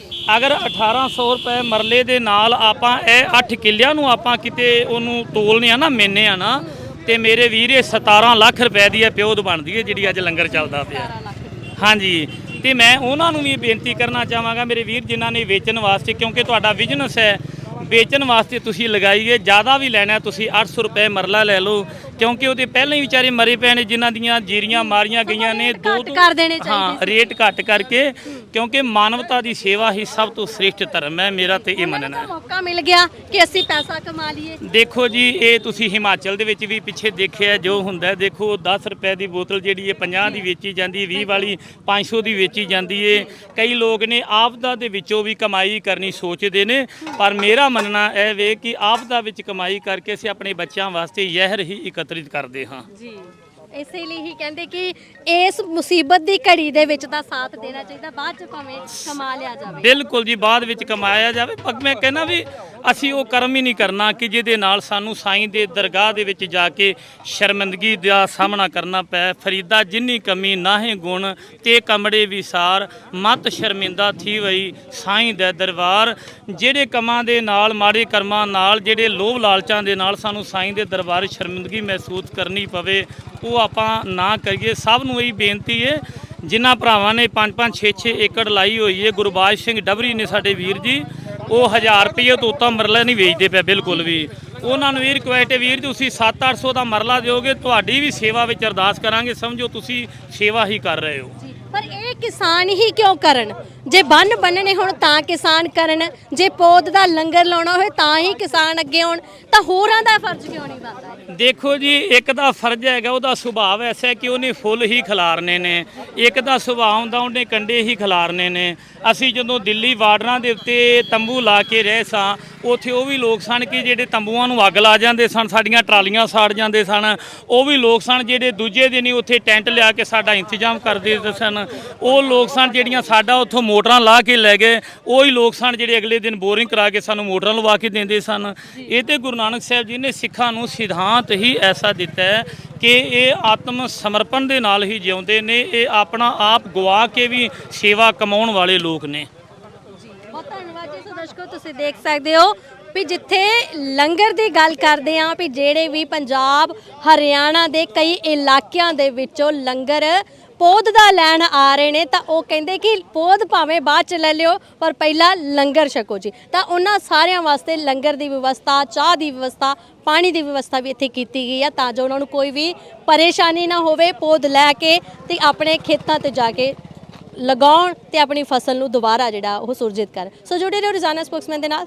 ਅਗਰ 1800 ਰੁਪਏ ਮਰਲੇ ਦੇ ਨਾਲ ਆਪਾਂ ਇਹ 8 ਕਿੱਲਿਆਂ ਨੂੰ ਆਪਾਂ ਕਿਤੇ ਉਹਨੂੰ ਤੋਲਨੇ ਆ ਨਾ, ਮੇਨੇ ਆ ਨਾ, ਤੇ ਮੇਰੇ ਵੀਰ ਇਹ 17 ਲੱਖ ਰੁਪਏ ਦੀ ਪਿਓਦ ਬਣਦੀ ਹੈ ਜਿਹੜੀ ਅੱਜ ਲੰਗਰ ਚੱਲਦਾ ਪਿਆ। ਹਾਂਜੀ, ਤੇ ਮੈਂ ਉਹਨਾਂ ਨੂੰ ਵੀ ਬੇਨਤੀ ਕਰਨਾ ਚਾਹਾਂਗਾ ਮੇਰੇ ਵੀਰ, ਜਿਨ੍ਹਾਂ ਨੇ ਵੇਚਣ ਵਾਸਤੇ, ਕਿਉਂਕਿ ਤੁਹਾਡਾ ਬਿਜ਼ਨਸ ਹੈ, ਵੇਚਣ ਵਾਸਤੇ ਤੁਸੀਂ ਲਗਾਈ ਹੈ। ਜ਼ਿਆਦਾ ਵੀ ਲੈਣਾ ਤੁਸੀਂ 800 ਰੁਪਏ ਮਰਲਾ ਲੈ ਲਓ, ਕਿਉਂਕਿ ਉਹਦੇ ਪਹਿਲਾਂ ਹੀ ਵਿਚਾਰੇ ਮਰੇ ਪਏ ਨੇ ਜਿਨ੍ਹਾਂ ਦੀਆਂ ਜੀਰੀਆਂ ਮਾਰੀਆਂ ਗਈਆਂ ਨੇ। ਘੱਟ ਕਰ ਦੇਣੇ ਚਾਹੀਦੇ ਹਾਂ, ਰੇਟ ਘੱਟ ਕਰਕੇ, ਕਿਉਂਕਿ ਮਾਨਵਤਾ ਦੀ ਸੇਵਾ ਹੀ ਸਭ ਤੋਂ ਸ੍ਰੇਸ਼ਟ ਧਰਮ ਹੈ, ਮੇਰਾ ਤੇ ਇਹ ਮੰਨਣਾ ਹੈ। ਮੌਕਾ ਮਿਲ ਗਿਆ ਕਿ ਅਸੀਂ ਪੈਸਾ ਕਮਾ ਲਈਏ। ਦੇਖੋ ਜੀ, ਇਹ ਤੁਸੀਂ ਹਿਮਾਚਲ ਦੇ ਵਿੱਚ ਵੀ ਪਿੱਛੇ ਦੇਖਿਆ ਜੋ ਹੁੰਦਾ ਹੈ। ਦੇਖੋ 10 ਰੁਪਏ ਦੀ ਬੋਤਲ ਜਿਹੜੀ ਹੈ 50 ਦੀ ਵੇਚੀ ਜਾਂਦੀ, 20 ਵਾਲੀ 500 ਦੀ ਵੇਚੀ ਜਾਂਦੀ ਹੈ। ਕਈ ਲੋਕ ਨੇ ਆਪਦਾ ਦੇ ਵਿੱਚੋਂ ਵੀ ਕਮਾਈ ਕਰਨੀ ਸੋਚਦੇ ਨੇ, ਪਰ ਮੇਰਾ ਮੰਨਣਾ ਇਹ ਵੇ ਕਿ ਆਪਦਾ ਵਿੱਚ ਕਮਾਈ ਕਰਕੇ ਅਸੀਂ ਆਪਣੇ ਬੱਚਿਆਂ ਵਾਸਤੇ ਜ਼ਹਿਰ ਹੀ ਇਕੱਤਰਿਤ ਕਰਦੇ ਹਾਂ। ਜੀ, ਇਸੇ ਲਈ ਹੀ ਕਹਿੰਦੇ ਕਿ ਇਸ ਮੁਸੀਬਤ ਦੀ ਘੜੀ ਦੇ ਵਿੱਚ ਤਾਂ ਸਾਥ ਦੇਣਾ ਚਾਹੀਦਾ, ਬਾਅਦ ਚ ਭਾਵੇਂ ਕਮਾ ਲਿਆ ਜਾਵੇ। ਬਿਲਕੁਲ ਜੀ, ਬਾਅਦ ਵਿੱਚ ਕਮਾਇਆ ਜਾਵੇ। ਪਰ ਮੈਂ ਕਹਿੰਦਾ ਵੀ ਅਸੀਂ ਉਹ ਕਰਮ ਹੀ ਨਹੀਂ ਕਰਨਾ ਕਿ ਜਿਹਦੇ ਨਾਲ ਸਾਨੂੰ ਸਾਈਂ ਦੇ ਦਰਗਾਹ ਦੇ ਵਿੱਚ ਜਾ ਕੇ ਸ਼ਰਮਿੰਦਗੀ ਦਾ ਸਾਹਮਣਾ ਕਰਨਾ ਪਏ। ਫਰੀਦਾ ਜਿੰਨੀ ਕਮੀ ਨਾਹੀਂ ਗੁਣ ਤੇ ਕਮੜੇ ਵਿਸਾਰ, ਮਤ ਸ਼ਰਮਿੰਦਾ ਥੀ ਵਈ ਸਾਈਂ ਦੇ ਦਰਬਾਰ। ਜਿਹੜੇ ਕੰਮਾਂ ਦੇ ਨਾਲ, ਮਾੜੇ ਕਰਮਾਂ ਨਾਲ, ਜਿਹੜੇ ਲੋਭ ਲਾਲਚਾਂ ਦੇ ਨਾਲ ਸਾਨੂੰ ਸਾਈਂ ਦੇ ਦਰਬਾਰ ਸ਼ਰਮਿੰਦਗੀ ਮਹਿਸੂਸ ਕਰਨੀ ਪਵੇ, ਉਹ ਆਪਾਂ ਨਾ ਕਰੀਏ। ਸਭ ਨੂੰ ਇਹੀ ਬੇਨਤੀ ਹੈ, ਜਿਨ੍ਹਾਂ ਭਰਾਵਾਂ ਨੇ 5-5 6-6 ਏਕੜ ਲਾਈ ਹੋਈ ਹੈ, ਗੁਰਬਾਜ ਸਿੰਘ ਡਬਰੀ ਨੇ ਸਾਡੇ ਵੀਰ ਜੀ, ਉਹ 1000 ਰੁਪਏ ਤੋਂ ਉੱਤੇ ਮਰਲਾ ਨਹੀਂ ਵੇਚਦੇ ਪਏ ਬਿਲਕੁਲ ਵੀ। ਉਹਨਾਂ ਨੂੰ ਵੀ ਰਿਕੁਐਸਟ ਹੈ, ਵੀਰ ਤੁਸੀਂ 700-800 ਦਾ ਮਰਲਾ ਦਿਓਗੇ, ਤੁਹਾਡੀ ਵੀ ਸੇਵਾ ਵਿੱਚ ਅਰਦਾਸ ਕਰਾਂਗੇ, ਸਮਝੋ ਤੁਸੀਂ ਸੇਵਾ ਹੀ ਕਰ ਰਹੇ ਹੋ। ਪਰ ਇਹ ਕਿਸਾਨ ਹੀ ਕਿਉਂ ਕਰਨ? ਜੇ ਬੰਨ ਬੰਨਣੇ ਹੁਣ ਤਾਂ ਕਿਸਾਨ ਕਰਨ, ਜੇ ਪੌਦ ਦਾ ਲੰਗਰ ਲਾਉਣਾ ਹੋਏ ਤਾਂ ਹੀ ਕਿਸਾਨ ਅੱਗੇ ਆਉਣ, ਤਾਂ ਹੋਰਾਂ ਦਾ ਫਰਜ਼ ਕਿਉਂ ਨਹੀਂ ਬਣਦਾ? ਦੇਖੋ ਜੀ, ਇੱਕ ਦਾ ਫਰਜ਼ ਹੈਗਾ, ਉਹਦਾ ਸੁਭਾਅ ਐਸਾ ਹੈ ਕਿ ਉਹਨੇ ਫੁੱਲ ਹੀ ਖਿਲਾਰਨੇ ਨੇ। ਇੱਕ ਦਾ ਸੁਭਾਅ ਹੁੰਦਾ ਉਹਨੇ ਕੰਡੇ ਹੀ ਖਿਲਾਰਨੇ ਨੇ। ਅਸੀਂ ਜਦੋਂ ਦਿੱਲੀ ਬਾਰਡਰਾਂ ਦੇ ਉੱਤੇ ਤੰਬੂ ਲਾ ਕੇ ਰਹੇ ਸਾਂ, ਉੱਥੇ ਉਹ ਵੀ ਲੋਕ ਸਨ ਕਿ ਜਿਹੜੇ ਤੰਬੂਆਂ ਨੂੰ ਅੱਗ ਲਾ ਜਾਂਦੇ ਸਨ, ਸਾਡੀਆਂ ਟਰਾਲੀਆਂ ਸਾੜ ਜਾਂਦੇ ਸਨ। ਉਹ ਵੀ ਲੋਕ ਸਨ ਜਿਹੜੇ ਦੂਜੇ ਦਿਨ ਹੀ ਉੱਥੇ ਟੈਂਟ ਲਿਆ ਕੇ ਸਾਡਾ ਇੰਤਜ਼ਾਮ ਕਰਦੇ ਸਨ। ਉਹ ਲੋਕ ਸਨ ਜਿਹੜੀਆਂ ਸਾਡਾ ਉੱਥੋਂ ਮੋਟਰਾਂ ਲਾ ਕੇ ਲੈ ਗਏ। ਉਹੀ ਲੋਕ ਸਨ ਜਿਹੜੇ ਅਗਲੇ ਦਿਨ ਬੋਰਿੰਗ ਕਰਾ ਕੇ ਸਾਨੂੰ ਮੋਟਰਾਂ ਲਵਾ ਕੇ ਦਿੰਦੇ ਸਨ। ਇਹ ਤੇ ਗੁਰੂ ਨਾਨਕ ਸਾਹਿਬ ਜੀ ਨੇ ਸਿੱਖਾਂ ਨੂੰ ਸਿਧਾਂਤ ਹੀ ਐਸਾ ਦਿੱਤਾ ਹੈ ਕਿ ਇਹ ਆਤਮ ਸਮਰਪਣ ਦੇ ਨਾਲ ਹੀ ਜਿਉਂਦੇ ਨੇ। ਇਹ ਆਪਣਾ ਆਪ ਗਵਾ ਕੇ ਵੀ ਸੇਵਾ ਕਮਾਉਣ ਵਾਲੇ ਲੋਕ ਨੇ। ਬਹੁਤ ਧੰਨਵਾਦ ਜੀ। ਸੋ ਦਰਸ਼ਕੋ, ਤੁਸੀਂ ਦੇਖ ਸਕਦੇ ਹੋ ਵੀ ਜਿੱਥੇ ਲੰਗਰ ਦੀ ਗੱਲ ਕਰਦੇ ਆ, ਵੀ ਜਿਹੜੇ ਵੀ ਪੰਜਾਬ ਹਰਿਆਣਾ ਦੇ ਕਈ ਇਲਾਕਿਆਂ ਦੇ ਵਿੱਚੋਂ ਲੰਗਰ ਪੌਦ ਦਾ ਲੈਣ ਆ ਰਹੇ ਨੇ, ਤਾਂ ਉਹ ਕਹਿੰਦੇ ਕਿ ਪੌਦ ਭਾਵੇਂ ਬਾਅਦ ਚ ਲੈ ਲਿਓ, ਪਰ ਪਹਿਲਾਂ ਲੰਗਰ ਛਕੋ ਜੀ। ਤਾਂ ਉਹਨਾਂ ਸਾਰਿਆਂ ਵਾਸਤੇ ਲੰਗਰ ਦੀ ਵਿਵਸਥਾ, ਚਾਹ ਦੀ ਵਿਵਸਥਾ, ਪਾਣੀ ਦੀ ਵਿਵਸਥਾ ਵੀ ਇੱਥੇ ਕੀਤੀ ਗਈ ਆ, ਤਾਂ ਜੋ ਉਹਨਾਂ ਨੂੰ ਕੋਈ ਵੀ ਪਰੇਸ਼ਾਨੀ ਨਾ ਹੋਵੇ। ਪੌਦ ਲੈ ਕੇ ਤੇ ਆਪਣੇ ਖੇਤਾਂ ਤੇ ਜਾ ਕੇ ਲਗਾਉਣ ਤੇ ਆਪਣੀ ਫਸਲ ਨੂੰ ਦੁਬਾਰਾ ਜਿਹੜਾ ਉਹ ਸੁਰਜੀਤ ਕਰ। ਸੋ ਜੁੜੇ ਰਹੋ ਰੋਜ਼ਾਨਾ ਸਪੋਕਸਮੈਨ ਦੇ ਨਾਲ।